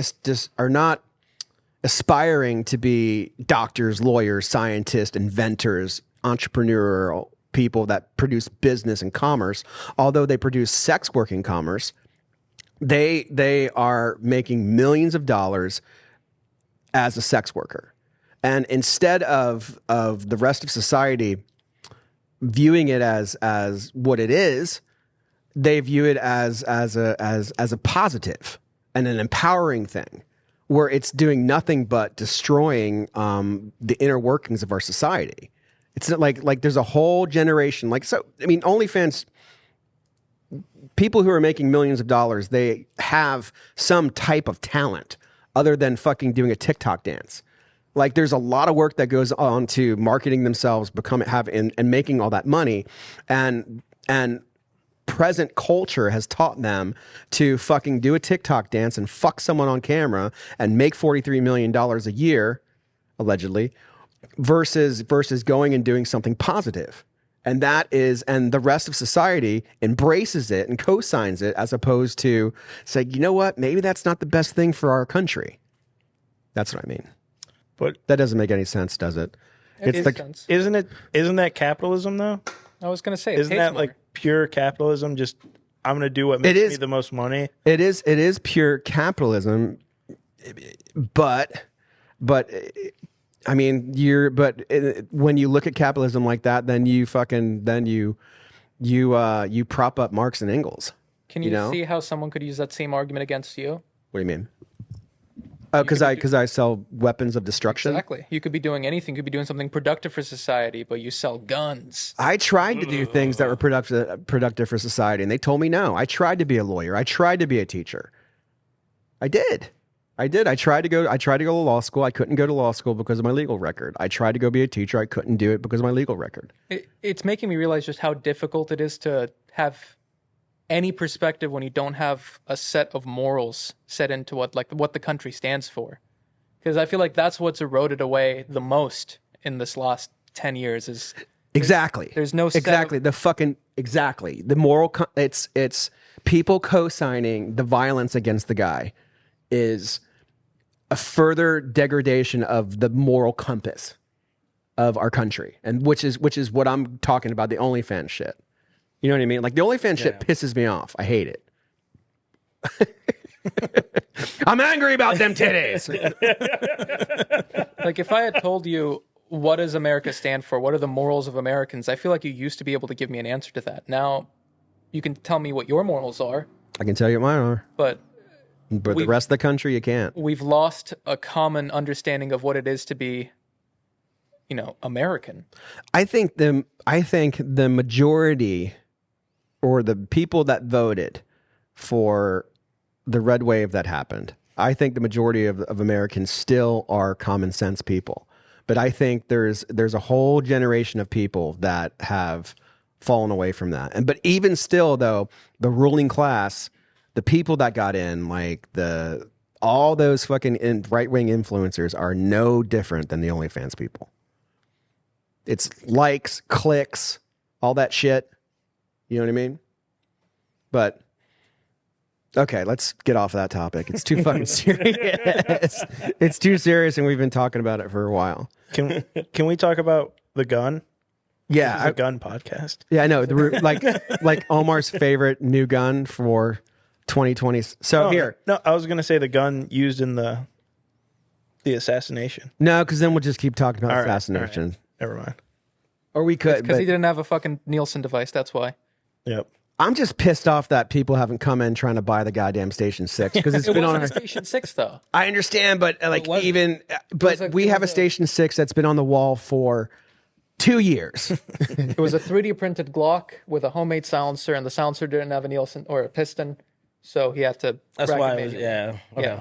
aspiring to be doctors, lawyers, scientists, inventors, entrepreneurial people that produce business and commerce. Although they produce sex working commerce, they are making millions of dollars as a sex worker. And instead of the rest of society viewing it as what it is, they view it as a positive and an empowering thing, where it's doing nothing but destroying the inner workings of our society. It's not like there's a whole generation OnlyFans people who are making millions of dollars, they have some type of talent other than fucking doing a TikTok dance. Like there's a lot of work that goes on to marketing themselves, and making all that money, and present culture has taught them to fucking do a TikTok dance and fuck someone on camera and make $43 million a year, allegedly, versus going and doing something positive. And the rest of society embraces it and co-signs it, as opposed to say, you know what, maybe that's not the best thing for our country. That's what I mean. But that doesn't make any sense, does it? Sense. Isn't that capitalism though? I was going to say, isn't that like pure capitalism? Just I'm going to do what makes me the most money. It is pure capitalism, but I mean, when you look at capitalism like that, then you prop up Marx and Engels. Can you see how someone could use that same argument against you? What do you mean? Oh, because I sell weapons of destruction? Exactly. You could be doing anything. You could be doing something productive for society, but you sell guns. I tried to do things that were productive for society, and they told me no. I tried to be a lawyer. I tried to be a teacher. I did. I tried to go to law school. I couldn't go to law school because of my legal record. I tried to go be a teacher. I couldn't do it because of my legal record. It's making me realize just how difficult it is to have any perspective when you don't have a set of morals set into what the country stands for. Because I feel like that's what's eroded away the most in this last 10 years is exactly. There's no set the moral it's people co-signing the violence against the guy is a further degradation of the moral compass of our country, and which is what I'm talking about, the OnlyFans shit. You know what I mean? Like the OnlyFans shit pisses me off. I hate it. I'm angry about them titties. Like if I had told you, what does America stand for? What are the morals of Americans? I feel like you used to be able to give me an answer to that. Now you can tell me what your morals are. I can tell you what mine are. But the rest of the country, you can't. We've lost a common understanding of what it is to be, American. I think the majority, or the people that voted for the red wave that happened, I think the majority of Americans still are common sense people. But I think there's a whole generation of people that have fallen away from that. But even still, though, the ruling class, the people that got in, like all those fucking right-wing influencers, are no different than the OnlyFans people. It's likes, clicks, all that shit. You know what I mean? But okay, let's get off of that topic. It's too fucking serious. It's too serious, and we've been talking about it for a while. Can we talk about the gun? Yeah, This is a gun podcast. Yeah, I know. Like Omar's favorite new gun for 2020. So here, No, I was gonna say the gun used in the assassination. no, because then we'll just keep talking about All right, assassination, all right. Never mind. or we could. Because But he didn't have a fucking Nielsen device. That's why. Yep. I'm just pissed off that people haven't come in trying to buy the goddamn Station 6 because it's It been on. wasn't a Station 6 though. I understand, but like was- but we have a Station 6 that's been on the wall for 2 years. It was a 3D printed Glock with a homemade silencer, and the silencer didn't have a Nielsen or a piston, so he had to. That's rack why it it was, manually. yeah. Okay. Yeah.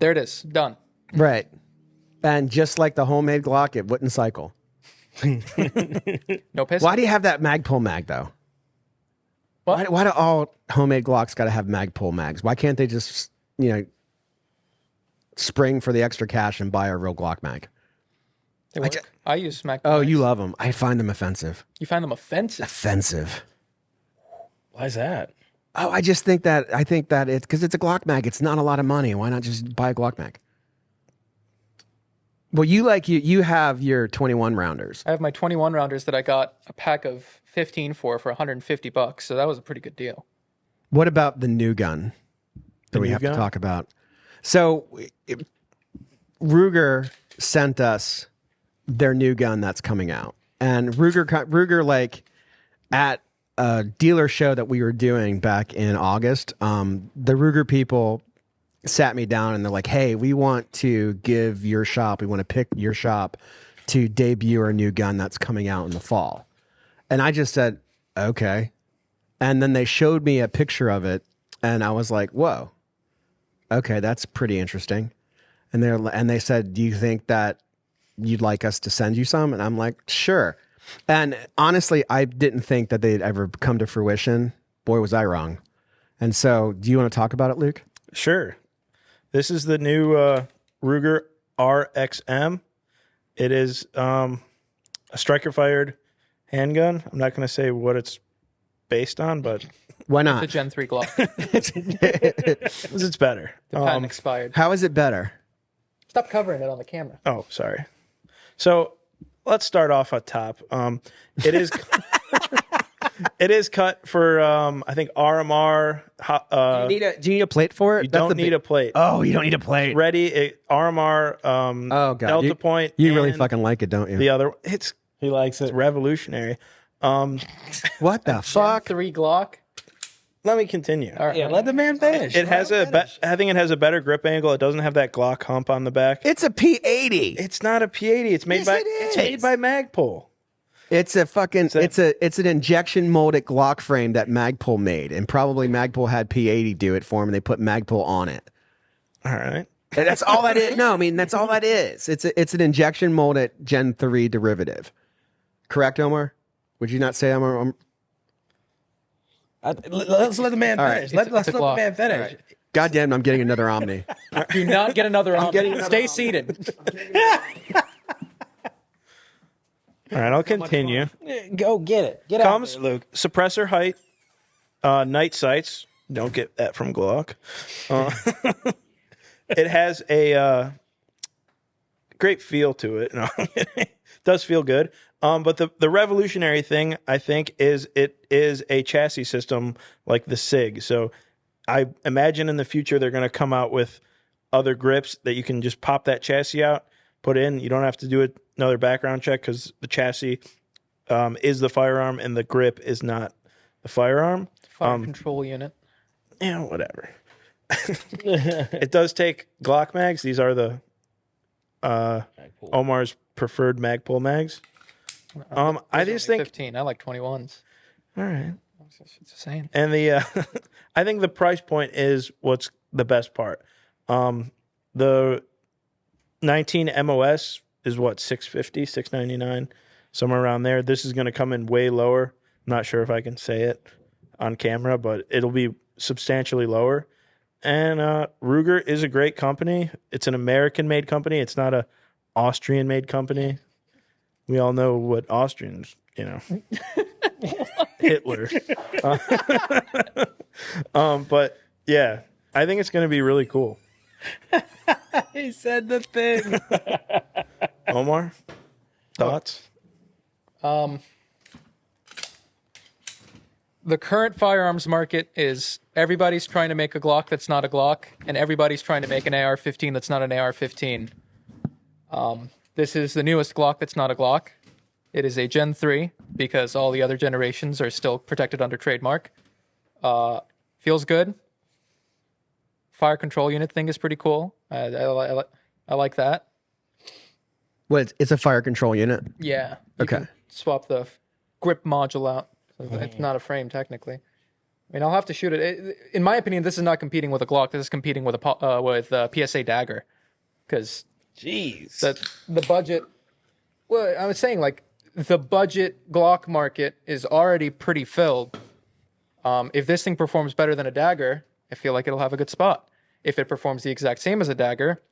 There it is. Done. Right. And just like the homemade Glock, it wouldn't cycle. No piston. Why do you have that Magpul mag though? What? Why do all homemade Glocks got to have Magpul mags? Why can't they just, spring for the extra cash and buy a real Glock mag? They work. I use Mac. Oh, you love them. I find them offensive. You find them offensive? Offensive. Why is that? Oh, I think that it's because it's a Glock mag. It's not a lot of money. Why not just buy a Glock mag? Well, you have your 21 rounders. I have my 21 rounders that I got a pack of 15 for $150, so that was a pretty good deal. What about the new gun that we new have gun? to talk about? So Ruger sent us their new gun that's coming out, and Ruger like at a dealer show that we were doing back in August, the Ruger people sat me down and they're like, hey, we want to pick your shop to debut our new gun that's coming out in the fall. And I just said, okay. And then they showed me a picture of it and I was like, whoa, okay, that's pretty interesting. And they said, do you think that you'd like us to send you some? And I'm like, sure. And honestly, I didn't think that they'd ever come to fruition. Boy, was I wrong. And so do you want to talk about it, Luke? Sure. This is the new Ruger RXM. It is a striker-fired handgun. I'm not going to say what it's based on, but Why The not? Gen 3 Glock. it's better. The patent expired. How is it better? Stop covering it on the camera. Oh, sorry. So let's start off at top. It is it is cut for I think RMR. Do you need a plate for it? You don't need a plate. Oh, you don't need a plate. Ready? RMR. Oh god, Delta Point. You really and fucking like it, don't you? the other. It's He likes it. revolutionary. What the fuck? 3 Glock. Let me continue. All right. Yeah, let the man finish. It has I think it has a better grip angle. It doesn't have that Glock hump on the back. It's a P80. It's not a P80. It's made Yes, by it it's is. made by Magpul. It's a fucking that- it's an injection molded Glock frame that Magpul made, and probably Magpul had P80 do it for him, and they put Magpul on it. All right. And that's all that is. No, I mean that's all that is. It's an injection molded Gen 3 derivative. Correct, Omar? Would you not say Omar? Let's let the man finish. Let's let the Glock. man finish. All right. God damn, I'm getting another Omni. Do not get another on. Stay seated. All right. I'll continue. Go get it. Get Comes out there, Luke. suppressor height, night sights. Don't get that from Glock. It has a great feel to it. No, it does feel good. But the revolutionary thing, I think, is it is a chassis system like the SIG. So I imagine in the future they're going to come out with other grips that you can just pop that chassis out, put in. You don't have to do another background check because the chassis is the firearm and the grip is not the firearm. Fire control unit. Yeah, whatever. It does take Glock mags. These are the Omar's preferred Magpul mags. I just think 15. I like 21s. all right. It's the same. And the I think the price point is what's the best part. The 19 MOS is what, $650, $699, somewhere around there. This is going to come in way lower. I'm not sure if I can say it on camera, but it'll be substantially lower. And Ruger is a great company. It's an American-made company. It's not a Austrian-made company. We all know what Austrians you know, Hitler. But yeah, I think it's going to be really cool. He said the thing. Omar, thoughts? The current firearms market is everybody's trying to make a Glock that's not a Glock, and everybody's trying to make an AR-15 that's not an AR-15. This is the newest Glock that's not a Glock. It is a Gen 3 because all the other generations are still protected under trademark. Feels good. Fire control unit thing is pretty cool. I like that. Well, it's a fire control unit. Yeah. You Okay. can swap the grip module out. So it's not a frame technically. I mean, I'll have to shoot it. In my opinion, this is not competing with a Glock. This is competing with a PSA dagger, because Jeez. the budget. Well, I was saying like the budget Glock market is already pretty filled. If this thing performs better than a dagger, I feel like it'll have a good spot. If it performs the exact same as a dagger,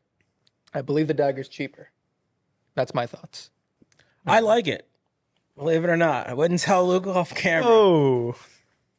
I believe the dagger's cheaper. That's my thoughts. I like it. Believe it or not. I wouldn't tell Luke off camera. Oh,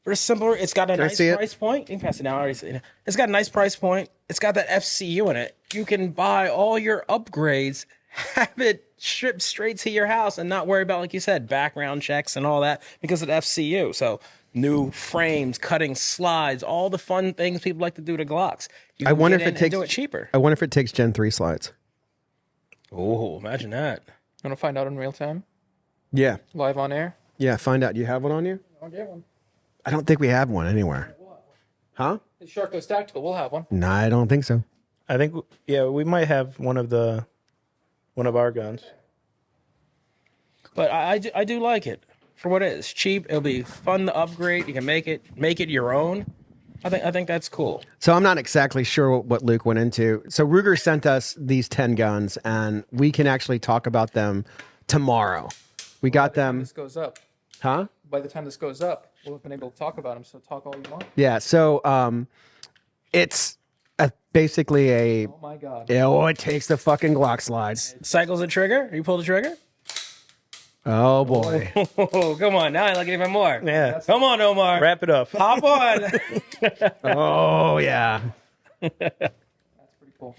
For simple, it's got a Can I nice see it? price point. You can pass it down. I already seen it. It's got a nice price point. It's got that FCU in it. You can buy all your upgrades, have it shipped straight to your house, and not worry about, like you said, background checks and all that because of the FCU. So new frames, cutting slides, all the fun things people like to do to Glocks. You I can wonder get if in it and takes. do it cheaper. I wonder if it takes Gen 3 slides. Oh, imagine that. Want to find out in real time, Yeah. live on air? Yeah. Find out. Do you have one on you? I'll get one. I don't think we have one anywhere. Huh? It's Shark Goes Tactical. We'll have one. No, I don't think so. I think we might have one of our guns. But I do like it for what it is. Cheap. It'll be fun to upgrade. You can make it your own. I think that's cool. So I'm not exactly sure what Luke went into. So Ruger sent us these 10 guns, and we can actually talk about them tomorrow. We got them. This goes up. Huh? By the time this goes up, we'll have been able to talk about them. So talk all you want. Yeah. So it's basically a. Oh my god. Oh, it takes the fucking Glock slides. Cycles the trigger. You pull the trigger. Oh boy. Oh, come on. Now I like it even more. Yeah, Come on, Omar. wrap it up. Hop on. Oh yeah. That's pretty cool.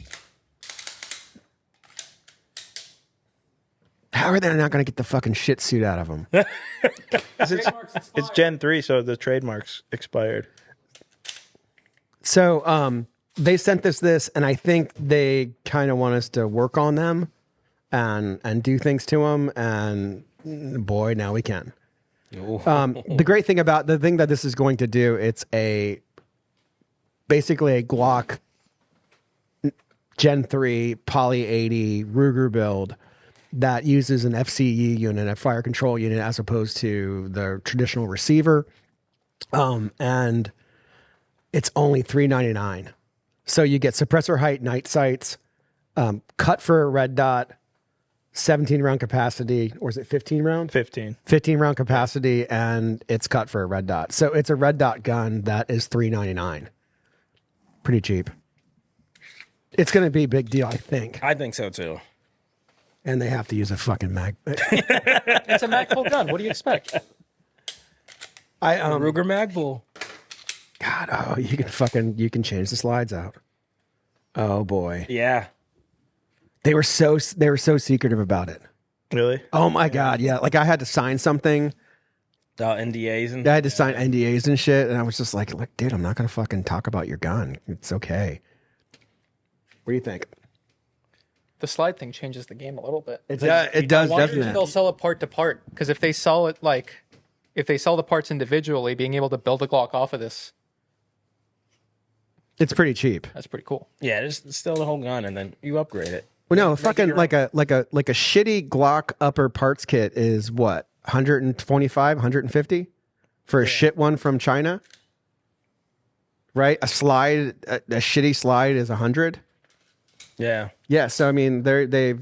How are they not going to get the fucking shit suit out of them? It's Gen 3, so the trademark's expired. So they sent us this, and I think they kind of want us to work on them and do things to them. And boy, now we can. The great thing about the thing that this is going to do, it's basically a Glock Gen 3 Poly 80 Ruger build that uses an FCE unit, a fire control unit, as opposed to the traditional receiver. And it's only $399. So you get suppressor height, night sights, cut for a red dot, 17 round capacity, or is it 15 round? 15 round capacity, and it's cut for a red dot. So it's a red dot gun that is $399. Pretty cheap. It's going to be a big deal, I think. I think so too. And they have to use a fucking mag. It's a mag full gun. What do you expect? Ruger Magbull. God, oh, you can change the slides out. Oh boy. Yeah. They were so secretive about it. Really? Oh my God, yeah. Like I had to sign something. The NDAs and I had to sign NDAs and shit, and I was just like, look, dude, I'm not gonna fucking talk about your gun. It's okay. What do you think? The slide thing changes the game a little bit. It does, I wonder doesn't if they'll it? sell it part to part, because if they sell it if they sell the parts individually, being able to build a Glock off of this, It's pretty cheap. that's pretty cool. yeah, just still the whole gun, and then you upgrade it. Well, no, fucking like a shitty Glock upper parts kit is what, 125, 150 for a shit one from China, right? A shitty slide is 100. Yeah. Yeah, so I mean, they've.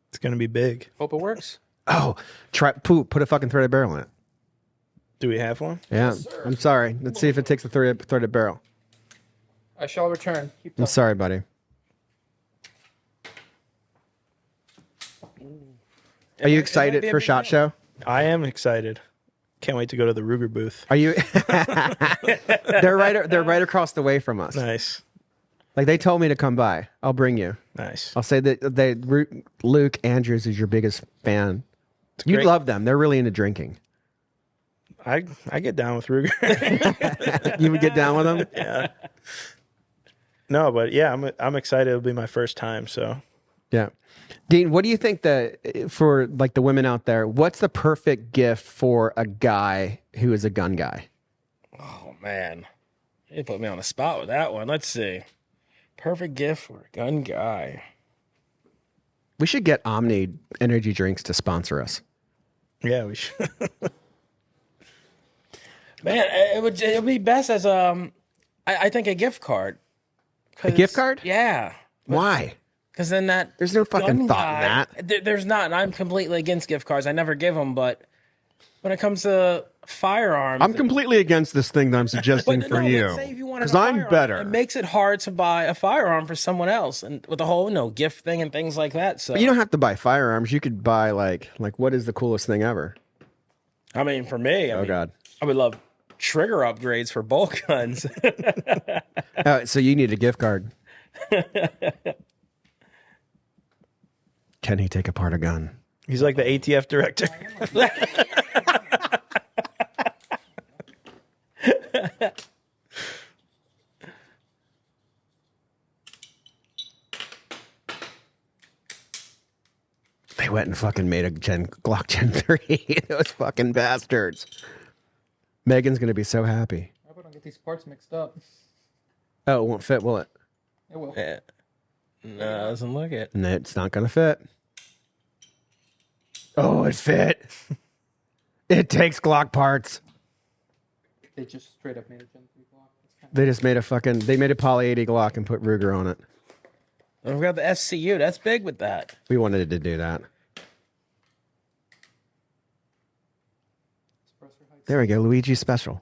It's going to be big. Hope it works. Oh, put a fucking threaded barrel in it. Do we have one? Yeah, I'm sorry. Let's see if it takes a threaded barrel. I shall return. Keep I'm talking. sorry, buddy. Are you excited for SHOT Show? I am excited. Can't wait to go to the Ruger booth. Are you? They're right across the way from us. Nice. Like they told me to come by. I'll bring you. Nice. I'll say that Luke Andrews is your biggest fan. You'd great. love them. They're really into drinking. I get down with Ruger. You would get down with them? Yeah. No, but yeah, I'm excited. It'll be my first time, so. Yeah. Dean, what do you think for like the women out there, what's the perfect gift for a guy who is a gun guy? Oh, man. You put me on the spot with that one. Let's see. Perfect gift for a gun guy. We should get Omni energy drinks to sponsor us. Yeah, we should. Man, it would be best as I think a gift card. A gift card? Yeah. Why? Because then There's no fucking thought in that. There's not, and I'm completely against gift cards. I never give them, but when it comes to firearms, I'm completely against this thing that I'm suggesting for you. Because I'm better. It makes it hard to buy a firearm for someone else, and with the whole gift thing and things like that. So But you don't have to buy firearms. You could buy like what is the coolest thing ever? I mean, for me, I God. I would love trigger upgrades for bolt guns. So you need a gift card. Can he take apart a gun? He's like the ATF director. They went and fucking made a Glock Gen 3. Those fucking bastards. Megan's going to be so happy. I hope I don't get these parts mixed up. Oh, it won't fit, will it? It will. Yeah. No, it doesn't look it. No, it's not going to fit. Oh, it fit. It takes Glock parts. They just straight up made a Gen 3 Glock. They just made they made a Poly 80 Glock and put Ruger on it. We've got the FCU. That's big with that. We wanted to do that. There we go, Luigi Special.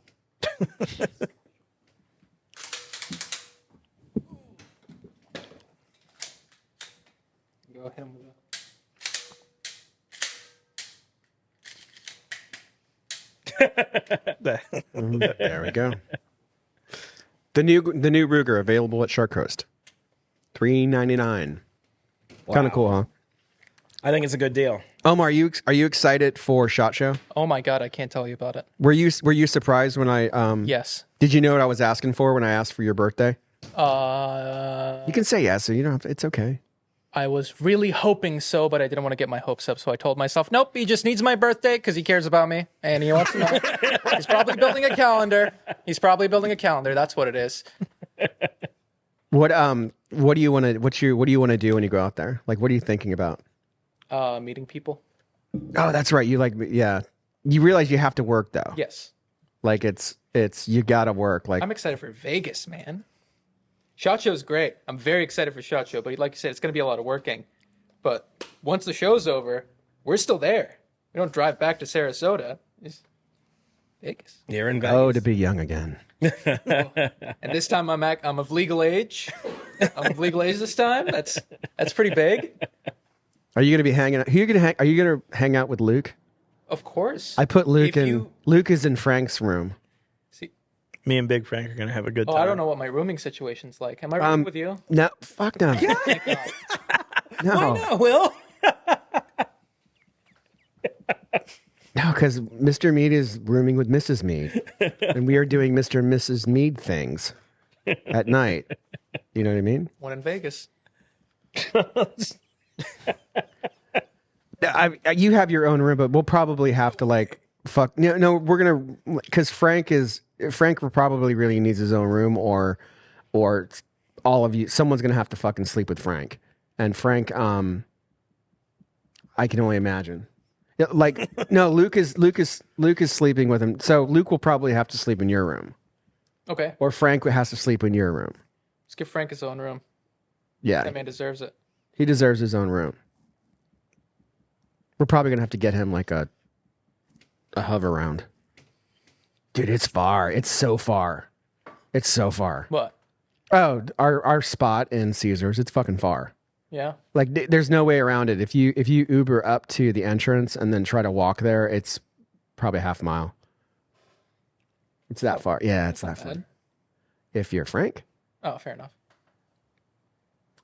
Go him with There we go. The new Ruger available at Shark Coast. $3.99. Kind of cool, huh? I think it's a good deal. Omar, are you excited for SHOT Show? Oh my God, I can't tell you about it. Were you surprised when I Yes. Did you know what I was asking for when I asked for your birthday? You You can say yes, so you don't have to, it's okay. I was really hoping so, but I didn't want to get my hopes up, so I told myself, nope, he just needs my birthday because he cares about me and he wants to know. He's probably building a calendar. That's what it is. What do you want to what do you want to do when you go out there? Like what are you thinking about? Meeting people. Oh, that's right. You you realize you have to work though. Yes. Like it's you got to work. Like I'm excited for Vegas, man. SHOT Show's great. I'm very excited for SHOT Show, but like you said, it's going to be a lot of working. But once the show's over, we're still there. We don't drive back to Sarasota. It's Vegas. You're in Vegas. Oh, to be young again. And this time I'm of legal age. I'm of legal age this time. That's pretty big. Are you going to be hanging out? Are you going to hang out with Luke? Of course. I put Luke Luke is in Frank's room. See, Me and Big Frank are going to have a good time. I don't know what my rooming situation's like. Am I rooming with you? No, fuck no. No. Why not, Will? No, because Mr. Mead is rooming with Mrs. Mead. And we are doing Mr. and Mrs. Mead things at night. You know what I mean? One in Vegas. You have your own room, but we'll probably have to fuck. No, we're going to, because Frank probably really needs his own room or all of you, someone's going to have to fucking sleep with Frank. And Frank, I can only imagine. No, Luke is sleeping with him. So Luke will probably have to sleep in your room. Okay. Or Frank has to sleep in your room. Let's give Frank his own room. Yeah. That man deserves it. He deserves his own room. We're probably going to have to get him like a hover round. Dude, it's far. It's so far. It's so far. What? Oh, our spot in Caesars, it's fucking far. Yeah. Like there's no way around it. If you Uber up to the entrance and then try to walk there, it's probably half a mile. It's that far. Yeah, it's that far. If you're Frank. Oh, fair enough.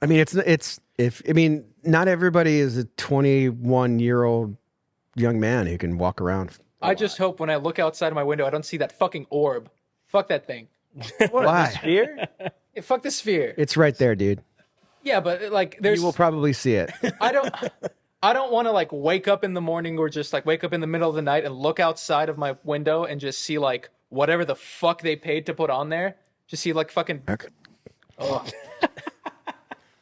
I mean, not everybody is a 21-year-old young man who can walk around. I just hope when I look outside my window, I don't see that fucking orb. Fuck that thing. Why? The sphere? Yeah, fuck the sphere. It's right there, dude. Yeah, but like there's You will probably see it. I don't want to like wake up in the morning or just like wake up in the middle of the night and look outside of my window and just see like whatever the fuck they paid to put on there. Just see like fucking. Okay. Oh.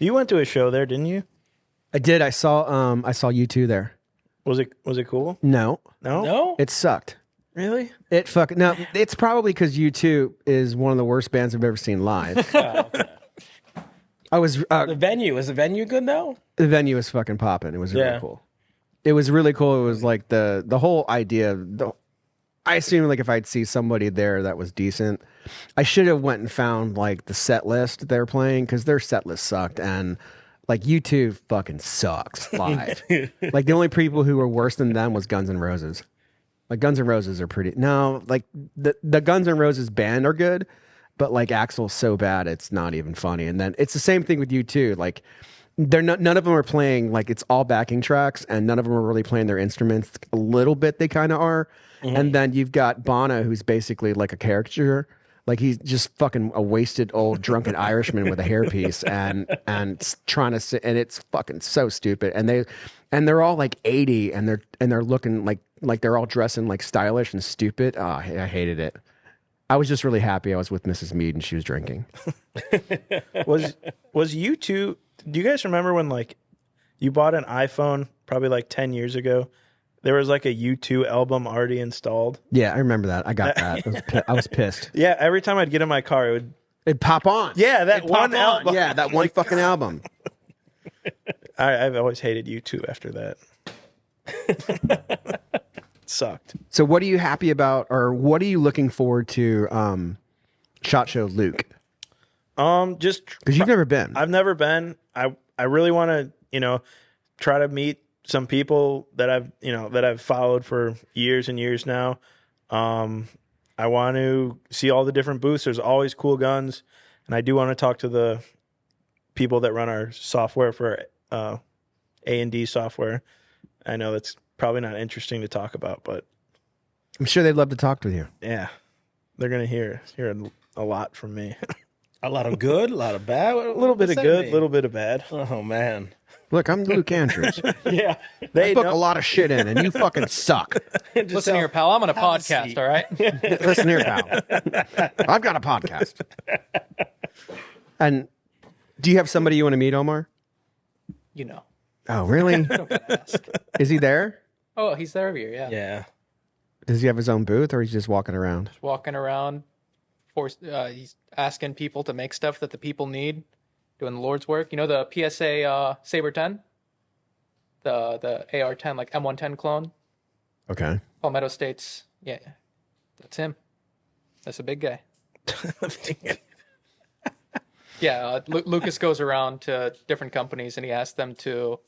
You went to a show there, didn't you? I did. I saw you two there. Was it cool? No, No? it sucked. Really? No. It's probably because U2 is one of the worst bands I've ever seen live. Okay. I was Was the venue good though? the venue was fucking popping. It was really Yeah. cool. It was really cool. It was like the whole idea. I assume like if I'd see somebody there that was decent, I should have went and found like the set list they're playing because their set list sucked and like U2 fucking sucks live. Like the only people who were worse than them was Guns N' Roses. Like Guns N' Roses are pretty. No, like the Guns N' Roses band are good, but like Axl's so bad it's not even funny. And then it's the same thing with U2. Like none of them are playing like it's all backing tracks, and none of them are really playing their instruments. A little bit they kind of are. And then you've got Bono, who's basically like a caricature. Like he's just fucking a wasted old drunken Irishman with a hairpiece and trying to sit, and it's fucking so stupid. And they're all like 80 and they're looking like they're all dressing like stylish and stupid. Oh, I hated it. I was just really happy I was with Mrs. Mead and she was drinking. Was you two? Do you guys remember when like you bought an iPhone probably like 10 years ago? There was like a U2 album already installed. Yeah, I remember that. I got that. I was pissed. Yeah, every time I'd get in my car, It'd pop on. yeah, that one album. Yeah, that one fucking album. I've always hated U2 after that. Sucked. So what are you happy about, or what are you looking forward to SHOT Show Luke? Just Because you've never been. I've never been. I really want to, try to meet some people that I've followed for years and years now. I want to see all the different booths. There's always cool guns, and I do want to talk to the people that run our software for A&D software. I know that's probably not interesting to talk about, but I'm sure they'd love to talk with you. yeah, they're gonna hear a lot from me. A lot of good, a lot of bad. A little bit of good, a little bit of bad. Oh man. Look, I'm Luke Andrews. Yeah. I book a lot of shit in, and you fucking suck. Listen here, pal. I'm on a podcast, all right? Listen here, pal. I've got a podcast. And do you have somebody you want to meet, Omar? You know. Oh, really? Don't gotta ask. Is he there? Oh, he's there every year, yeah. Yeah. Does he have his own booth, or he's just walking around? Walking around, he's asking people to make stuff that the people need, doing the Lord's work. You know the PSA Saber 10? The AR-10, like M110 clone? Okay. Palmetto State's, yeah, that's him. That's a big guy. Yeah, Lucas goes around to different companies and he asks them to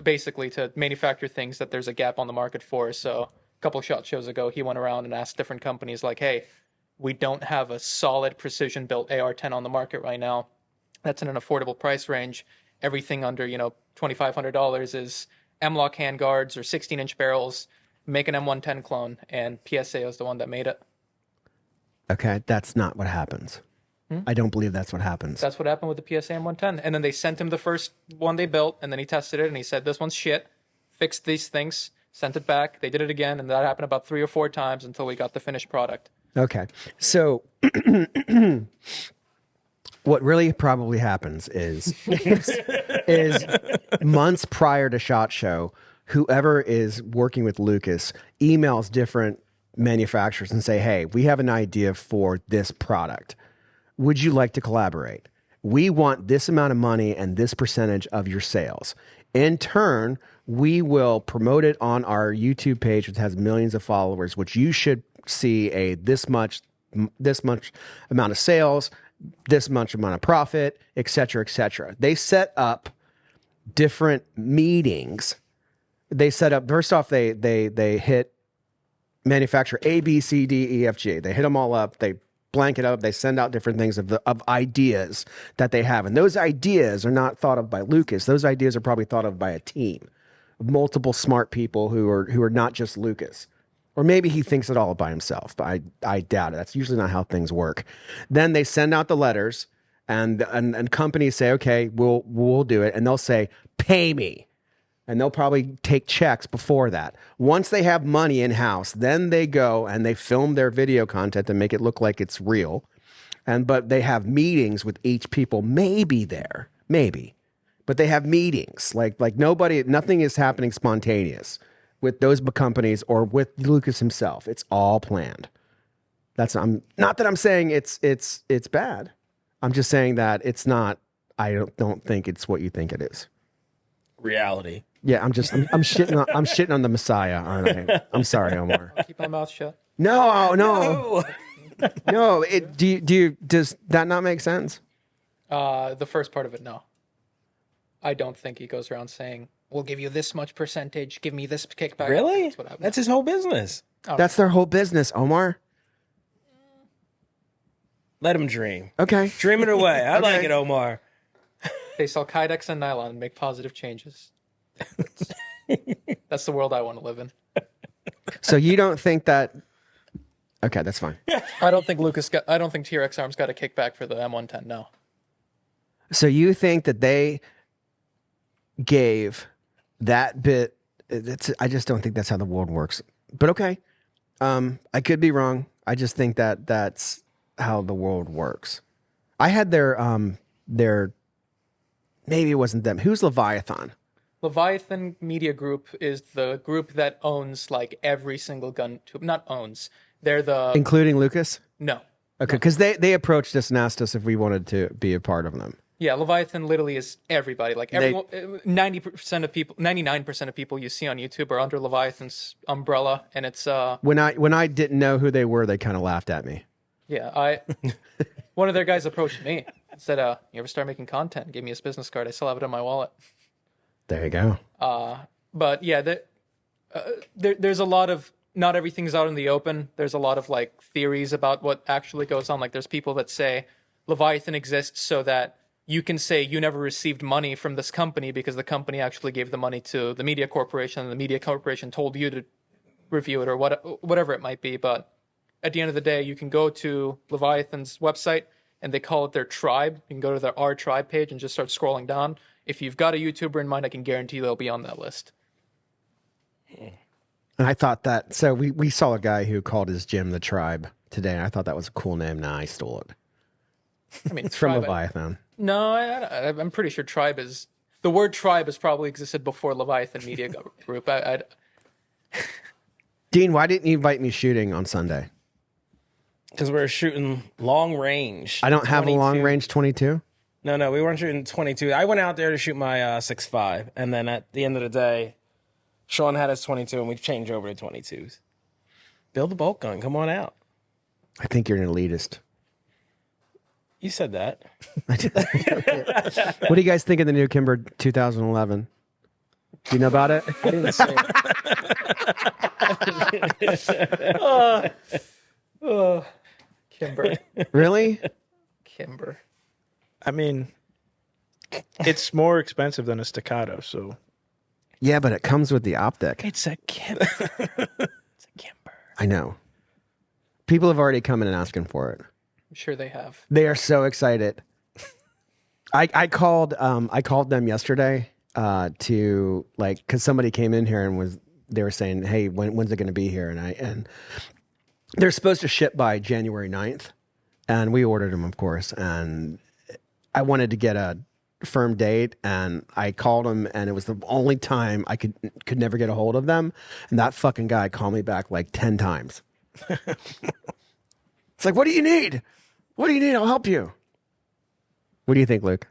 basically to manufacture things that there's a gap on the market for. So a couple SHOT Shows ago, he went around and asked different companies like, hey, we don't have a solid precision built AR-10 on the market right now. That's in an affordable price range. Everything under, $2,500 is M-lock handguards or 16-inch barrels. Make an M110 clone, and PSA is the one that made it. Okay, that's not what happens. I don't believe that's what happens. That's what happened with the PSA M110. And then they sent him the first one they built, and then he tested it, and he said, this one's shit. Fixed these things, sent it back. They did it again, and that happened about 3 or 4 times until we got the finished product. Okay. So what really probably happens is months prior to SHOT Show, whoever is working with Lucas emails different manufacturers and say, hey, we have an idea for this product. Would you like to collaborate? We want this amount of money and this percentage of your sales. In turn, we will promote it on our YouTube page, which has millions of followers, which you should see this much amount of sales, this much amount of profit, et cetera, et cetera. They set up different meetings. They set up, first off, they hit manufacturer A, B, C, D, E, F, G. They hit them all up. They blank it up. They send out different things of ideas that they have. And those ideas are not thought of by Lucas. Those ideas are probably thought of by a team of multiple smart people who are not just Lucas. Or maybe he thinks it all by himself, but I doubt it. That's usually not how things work. Then they send out the letters and companies say, okay, we'll do it. And they'll say, pay me. And they'll probably take checks before that. Once they have money in-house, then they go and they film their video content to make it look like it's real. But they have meetings with each people, maybe there, maybe. But they have meetings. Like nothing is happening spontaneous with those companies or with Lucas himself. It's all planned. Not that I'm saying it's bad. I'm just saying that it's not. I don't think it's what you think it is. Reality. Yeah, I'm shitting on the Messiah, aren't I? I'm sorry, Omar. Keep my mouth shut. No. No. Does that not make sense? The first part of it, no. I don't think he goes around saying, "We'll give you this much percentage. Give me this kickback." Really? That's his whole business. That's their whole business, Omar. Let him dream. Okay, Dream it away. I like it, Omar. They sell Kydex and nylon and make positive changes. That's the world I want to live in. So you don't think that? Okay, that's fine. I don't think TRX Arms got a kickback for the M110. No. So you think that they gave that bit? I just don't think that's how the world works. But okay, I could be wrong. I just think that that's how the world works. I had their maybe it wasn't them. Who's Leviathan? Leviathan Media Group is the group that owns like every single gun tube. Not owns. They're the including Lucas. No. Okay, because they approached us and asked us if we wanted to be a part of them. Yeah, Leviathan literally is everybody. Like 90% of people, 99% of people you see on YouTube are under Leviathan's umbrella, and it's When I didn't know who they were, they kind of laughed at me. Yeah, one of their guys approached me and said, "You ever start making content?" Gave me his business card. I still have it in my wallet. There you go. But yeah, there's a lot of, not everything's out in the open. There's a lot of like theories about what actually goes on. Like there's people that say Leviathan exists so that you can say you never received money from this company because the company actually gave the money to the media corporation and the media corporation told you to review it or whatever it might be. But at the end of the day, you can go to Leviathan's website and they call it their tribe. You can go to their R tribe page and just start scrolling down. If you've got a YouTuber in mind, I can guarantee they'll be on that list. And I thought that, so we saw a guy who called his gym the Tribe today, and I thought that was a cool name. Nah, I stole it. I mean, It's from Leviathan. I'm pretty sure the word tribe has probably existed before Leviathan Media Group. Dean, why didn't you invite me shooting on Sunday? Because we're shooting long range. I don't have a long range 22. No, we weren't shooting 22. I went out there to shoot my 6.5, and then at the end of the day, Sean had his 22, and we changed over to 22s. Build a bolt gun. Come on out. I think you're an elitist. You said that. What do you guys think of the new Kimber 2011? Do you know about it? I didn't say it. Kimber. Really? Kimber. I mean, it's more expensive than a staccato, so. Yeah, but it comes with the optic. It's a Kimber. It's a Kimber. I know. People have already come in and asking for it. I'm sure they have. They are so excited. I called them yesterday to because somebody came in here and they were saying, hey, when's it going to be here? And they're supposed to ship by January 9th, and we ordered them, of course. And I wanted to get a firm date, and I called them, and it was the only time I could never get a hold of them. And that fucking guy called me back like 10 times. It's like, what do you need? What do you need? I'll help you. What do you think, Luke?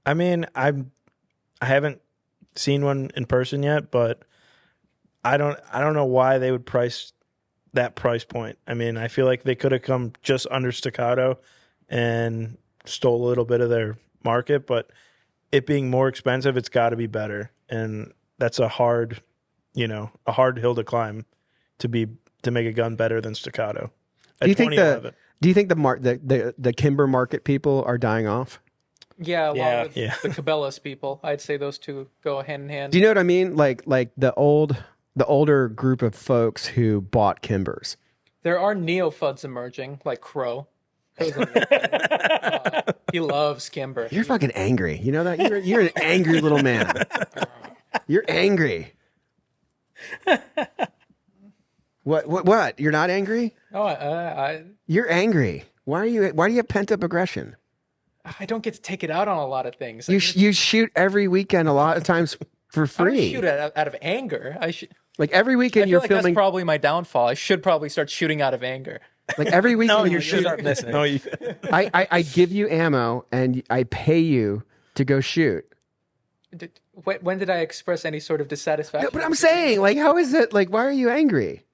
I mean, I haven't seen one in person yet, but I don't know why they would price that price point. I mean, I feel like they could have come just under staccato and stole a little bit of their market, but it being more expensive, it's got to be better, and that's a hard hill to climb to make a gun better than Staccato. Do you think the Kimber market people are dying off? Yeah, along with the Cabela's people, I'd say those two go hand in hand. Do you know what I mean? Like the older group of folks who bought Kimbers. There are neo-fuds emerging, like Crow. He loves Kimber. You're fucking angry. You know that? You're an angry little man. You're angry. What? You're not angry? Oh, You're angry. Why do you have pent up aggression? I don't get to take it out on a lot of things. You shoot every weekend a lot of times for free. I don't shoot out of anger. Like every weekend you're filming. That's probably my downfall. I should probably start shooting out of anger. Like every weekend you're shooting. I give you ammo and I pay you to go shoot. When did I express any sort of dissatisfaction? No, but I'm saying, like, how is it? Like, why are you angry?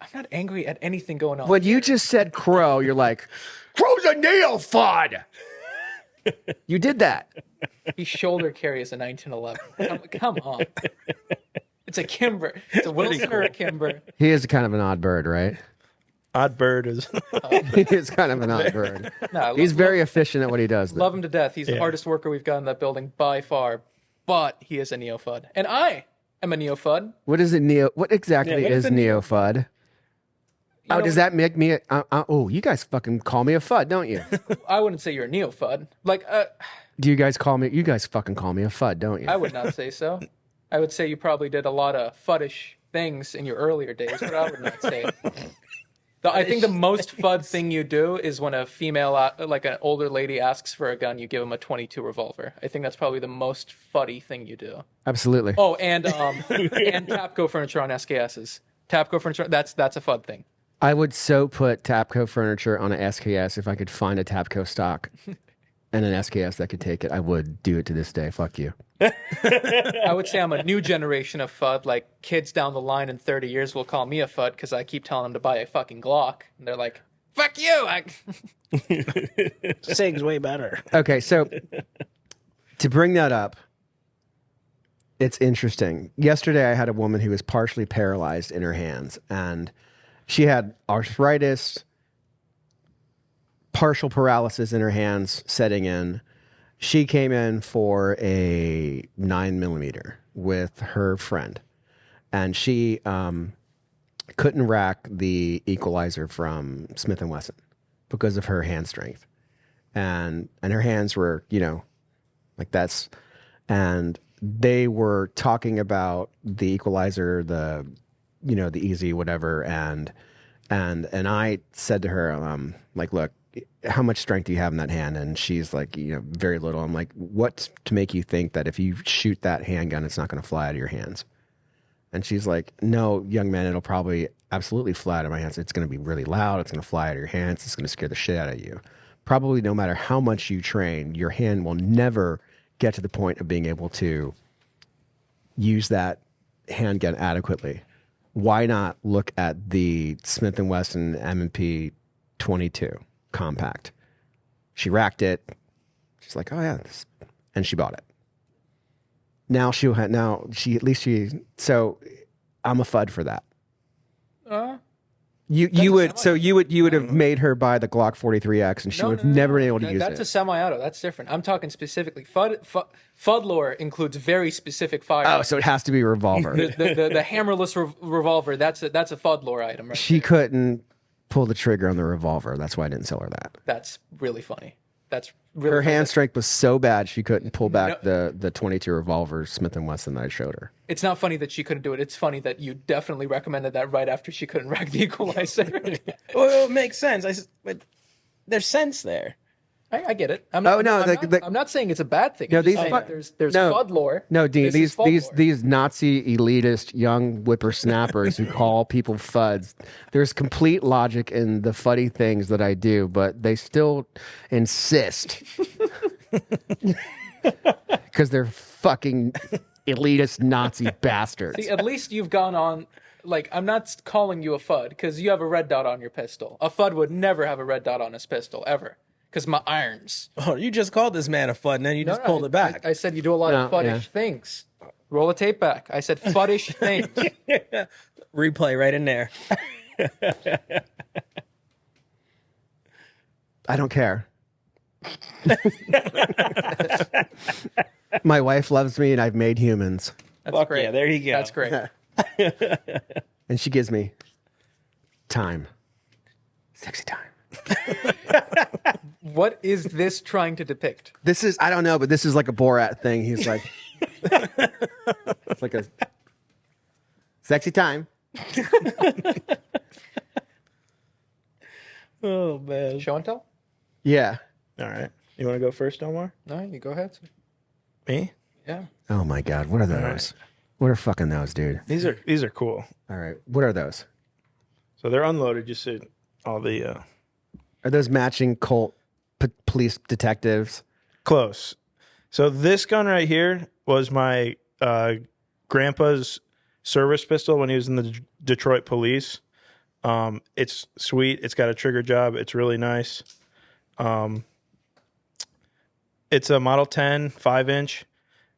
I'm not angry at anything going on. When you just said Crow, you're like, Crow's a neo-fud. You did that. He shoulder carries a 1911. Come on. It's a Kimber. It's a Wilson or a Kimber. He is kind of an odd bird, right? Odd bird is. He is kind of an odd bird. No, he's very efficient at what he does. Though. Love him to death. He's the hardest worker we've got in that building by far. But he is a neo-fud. And I am a neo-fud. What is it, What exactly is neo-fud? Oh, does that make me? You guys fucking call me a fud, don't you? I wouldn't say you're a neo-fud. Like, do you guys call me? You guys fucking call me a fud, don't you? I would not say so. I would say you probably did a lot of fuddish things in your earlier days, but I would not say. I think the most fud thing you do is when a female, like an older lady, asks for a gun, you give them a .22 revolver. I think that's probably the most fuddy thing you do. Absolutely. Oh, and Tapco furniture on SKSs. Tapco furniture, that's a fud thing. I would so put Tapco furniture on an SKS if I could find a Tapco stock and an SKS that could take it. I would do it to this day. Fuck you. I would say I'm a new generation of FUD. Like, kids down the line in 30 years will call me a FUD because I keep telling them to buy a fucking Glock. And they're like, fuck you! SIG's way better. Okay, so to bring that up, it's interesting. Yesterday I had a woman who was partially paralyzed in her hands, and she had arthritis, partial paralysis in her hands setting in. She came in for a 9mm with her friend, and she couldn't rack the equalizer from Smith & Wesson because of her hand strength. And her hands were, like that's, and they were talking about the equalizer, the easy, whatever. And I said to her, like, look, how much strength do you have in that hand? And she's like, very little. I'm like, what's to make you think that if you shoot that handgun, it's not going to fly out of your hands? And she's like, no, young man, it'll probably absolutely fly out of my hands. It's going to be really loud. It's going to fly out of your hands. It's going to scare the shit out of you. Probably no matter how much you train, your hand will never get to the point of being able to use that handgun adequately. Why not look at the Smith & Wesson M&P 22 compact? She racked it. She's like, oh yeah, and she bought it. So I'm a FUD for that. You would have made her buy the Glock 43X, and she would have never been able to use it. That's a semi-auto. That's different. I'm talking specifically. FUD lore includes very specific firearms. Oh, so it has to be a revolver. the hammerless revolver. That's a FUD lore item. Right she couldn't pull the trigger on the revolver. That's why I didn't sell her that. That's really funny. That's really her hand strength was so bad she couldn't pull back the 22 revolver Smith & Wesson that I showed her. It's not funny that she couldn't do it. It's funny that you definitely recommended that right after she couldn't rack the equalizer. Well, it makes sense. But there's sense there. I get it. I'm not saying it's a bad thing. No, there's FUD lore. No, Dean, these Nazi elitist young whippersnappers who call people FUDs. There's complete logic in the fuddy things that I do, but they still insist because they're fucking elitist Nazi bastards. See, at least you've gone on. Like, I'm not calling you a FUD because you have a red dot on your pistol. A FUD would never have a red dot on his pistol ever. because my irons. Oh, you just called this man a FUD, and then you just pulled it back. I said you do a lot of fuddish things. Roll the tape back. I said fuddish things. Replay right in there. I don't care. My wife loves me, and I've made humans. That's Fuck great. yeah, there you go. That's great. And she gives me time. Sexy time. What is this trying to depict? This is, I don't know, but this is like a Borat thing. He's like, it's like a sexy time. Oh, man. Show and tell? Yeah. All right. You want to go first, Omar? No, you go ahead. Me? Yeah. Oh my God. What are those? What are fucking those, dude? These are cool. All right. What are those? So they're unloaded. Just so all the Are those matching Colt police detectives? close. So this gun right here was my grandpa's service pistol when he was in the Detroit police. It's sweet. It's got a trigger job. It's really nice. It's a Model 10 5-inch.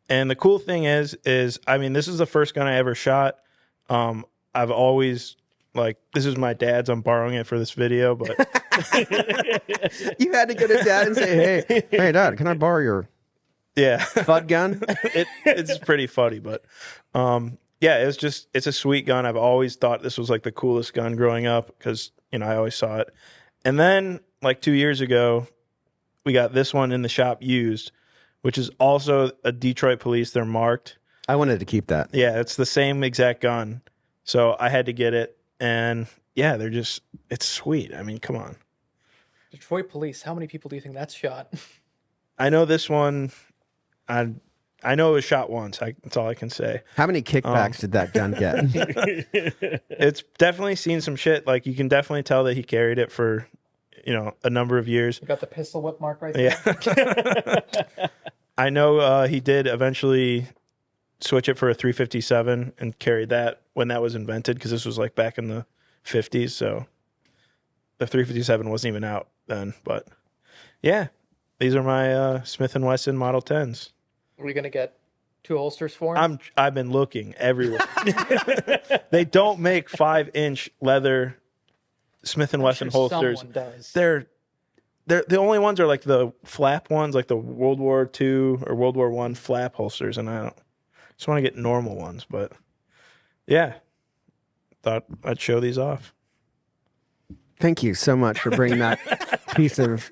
And the cool thing is, I mean, this is the first gun I ever shot. I've always, like, this is my dad's. I'm borrowing it for this video, but You had to go to dad and say, hey, dad, can I borrow your yeah, FUD gun? it's pretty funny, but yeah, it's a sweet gun. I've always thought this was like the coolest gun growing up because, you know, I always saw it. And then like 2 years ago, we got this one in the shop used, which is also a Detroit police. They're marked. I wanted to keep that. Yeah, it's the same exact gun. So I had to get it. And yeah, it's sweet. I mean, come on. Detroit police. How many people do you think that's shot? I know this one, I know it was shot once. That's all I can say. How many kickbacks did that gun get? It's definitely seen some shit. Like, you can definitely tell that he carried it for, you know, a number of years. You got the pistol whip mark right there. Yeah. I know he did eventually switch it for a 357 and carried that when that was invented, because this was like back in the 50s. So the 357 wasn't even out then. But yeah, these are my Smith & Wesson Model 10s. Are we going to get 2 holsters for him? I've been looking everywhere. They don't make 5-inch leather Smith & Wesson holsters. Someone does. They're the only ones are like the flap ones, like the World War II or World War I flap holsters, and I just want to get normal ones. But yeah, thought I'd show these off. Thank you so much for bringing that piece of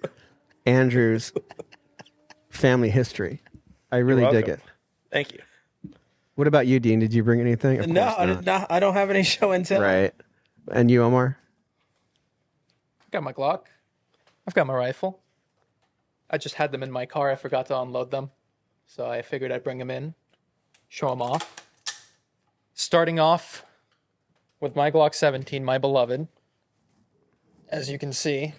Andrew's family history. I really dig it. Thank you. What about you, Dean? Did you bring anything? Of No, course not. I don't have any show and tell. Right. And you, Omar? Got my Glock. I've got my rifle. I just had them in my car. I forgot to unload them. So I figured I'd bring them in, show them off. Starting off with my Glock 17, my beloved. As you can see,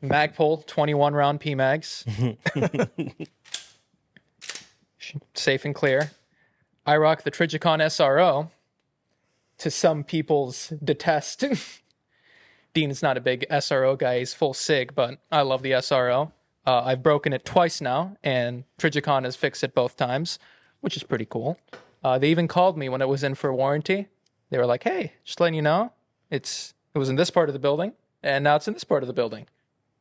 Magpul 21 round PMags. Safe and clear. I rock the Trigicon SRO, to some people's detest. Dean is not a big SRO guy. He's full SIG, but I love the SRO. I've broken it twice now, and Trigicon has fixed it both times, which is pretty cool. They even called me when it was in for warranty. They were like, hey, just letting you know, it was in this part of the building, and now it's in this part of the building.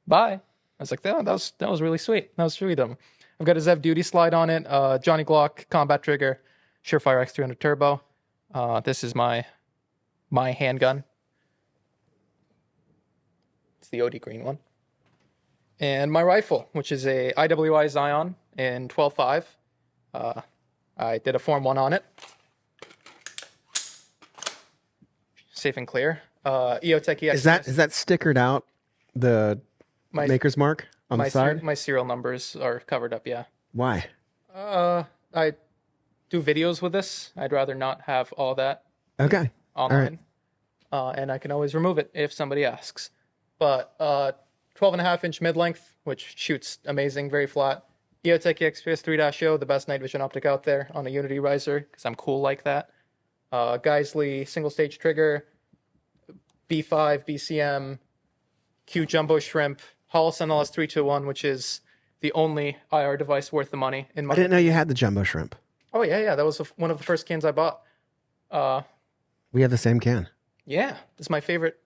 Bye. I was like, oh, that was really sweet. That was sweet of them. I've got a Zev Duty slide on it, Johnny Glock combat trigger, Surefire X300 Turbo. This is my handgun. It's the OD green one. And my rifle, which is a IWI Zion in 12.5. I did a Form 1 on it. Safe and clear. EOTech EX. Is that stickered out, the maker's mark on the side? My serial numbers are covered up, yeah. Why? I do videos with this. I'd rather not have all that Okay. online. And I can always remove it if somebody asks. But 12.5-inch mid-length, which shoots amazing, very flat. EOTech EXPS 3-0, the best night vision optic out there on a Unity riser, because I'm cool like that. Geisley single-stage trigger, B5, BCM, Q Jumbo Shrimp, Hollis NLS 321, which is the only IR device worth the money in my. I didn't know you had the jumbo shrimp. Oh yeah, that was one of the first cans I bought. We have the same can. Yeah, it's my favorite.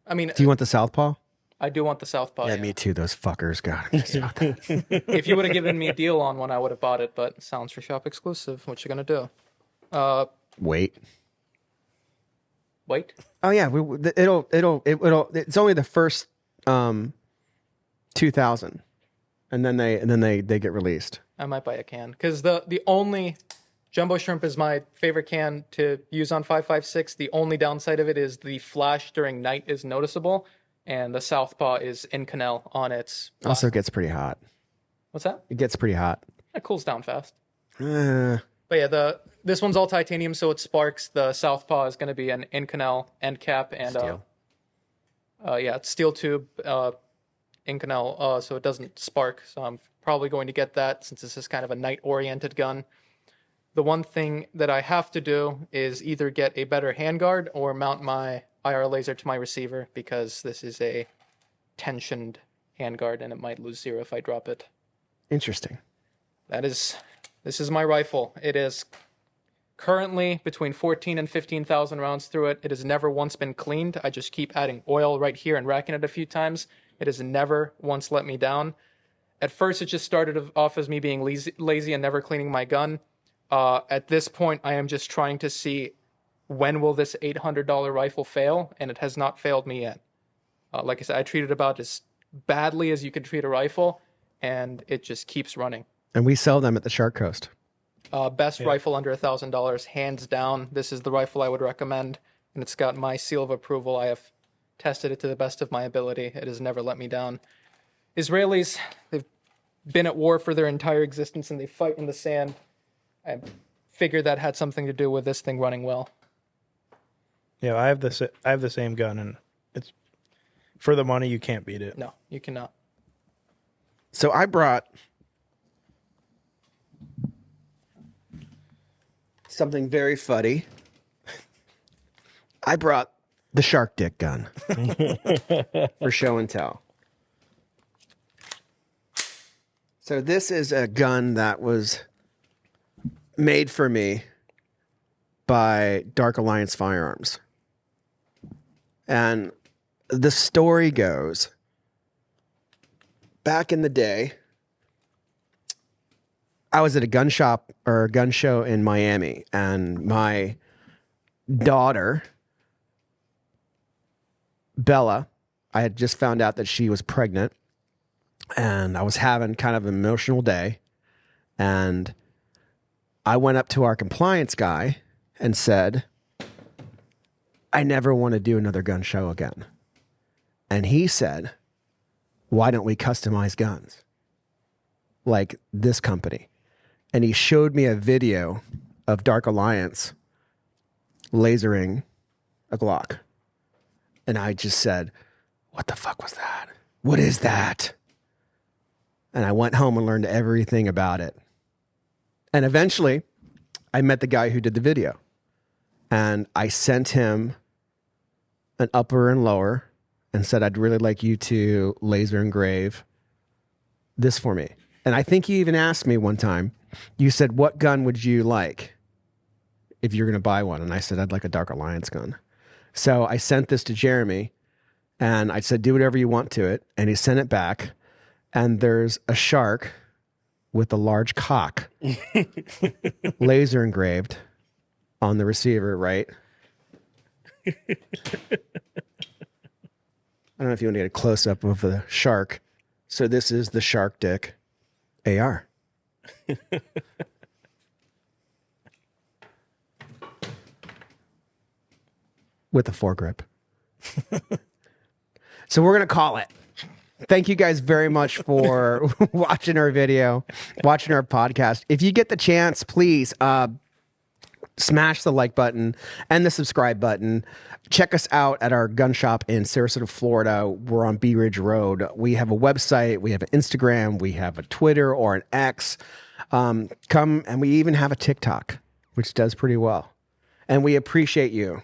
I mean, Do you want the Southpaw? I do want the Southpaw. Yeah, me too. Those fuckers. God, I'm pissed about that. If you would have given me a deal on one, I would have bought it. But sounds for shop exclusive. What you gonna do? Wait. Wait. Oh yeah, it's only the first 2,000, and then they get released. I might buy a can because the only jumbo shrimp is my favorite can to use on 5.56. The only downside of it is the flash during night is noticeable, and the Southpaw is in Canal on its. Also gets pretty hot. What's that? It gets pretty hot. It cools down fast. Uh, But yeah, this one's all titanium, so it sparks. The Southpaw is going to be an in canal end cap and Steel. It's steel tube in canal, so it doesn't spark. So I'm probably going to get that since this is kind of a night oriented gun. The one thing that I have to do is either get a better handguard or mount my IR laser to my receiver because this is a tensioned handguard and it might lose 0 if I drop it. Interesting. This is my rifle. It is currently between 14 and 15,000 rounds through it. It has never once been cleaned. I just keep adding oil right here and racking it a few times. It has never once let me down. At first, it just started off as me being lazy and never cleaning my gun. At this point, I am just trying to see when will this $800 rifle fail, and it has not failed me yet. Like I said, I treat it about as badly as you could treat a rifle, and it just keeps running. And we sell them at the Shark Coast. Best rifle under $1,000, hands down. This is the rifle I would recommend, and it's got my seal of approval. I have tested it to the best of my ability. It has never let me down. Israelis, they've been at war for their entire existence, and they fight in the sand. I figured that had something to do with this thing running well. Yeah, I have the same gun, and it's for the money. You can't beat it. No, you cannot. So I brought something very funny. I brought the shark dick gun for show and tell. So this is a gun that was made for me by Dark Alliance Firearms. And the story goes, back in the day, I was at a gun shop or a gun show in Miami, and my daughter, Bella, I had just found out that she was pregnant, and I was having kind of an emotional day, and I went up to our compliance guy and said, I never want to do another gun show again. And he said, why don't we customize guns like this company? And he showed me a video of Dark Alliance lasering a Glock. And I just said, what the fuck was that? What is that? And I went home and learned everything about it. And eventually, I met the guy who did the video. And I sent him an upper and lower and said, I'd really like you to laser engrave this for me. And I think you even asked me one time, you said, what gun would you like if you're going to buy one? And I said, I'd like a Dark Alliance gun. So I sent this to Jeremy, and I said, do whatever you want to it. And he sent it back. And there's a shark with a large cock laser engraved on the receiver, right? I don't know if you want to get a close-up of the shark. So this is the shark dick AR. With a foregrip. So we're going to call it. Thank you guys very much for watching our video, watching our podcast. If you get the chance, please smash the like button and the subscribe button. Check us out at our gun shop in Sarasota, Florida. We're on Bee Ridge Road. We have a website. We have an Instagram. We have a Twitter or an X. Come, and we even have a TikTok, which does pretty well. And we appreciate you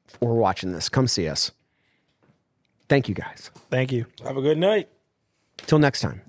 for watching this. Come see us. Thank you guys. Thank you. Have a good night. Till next time.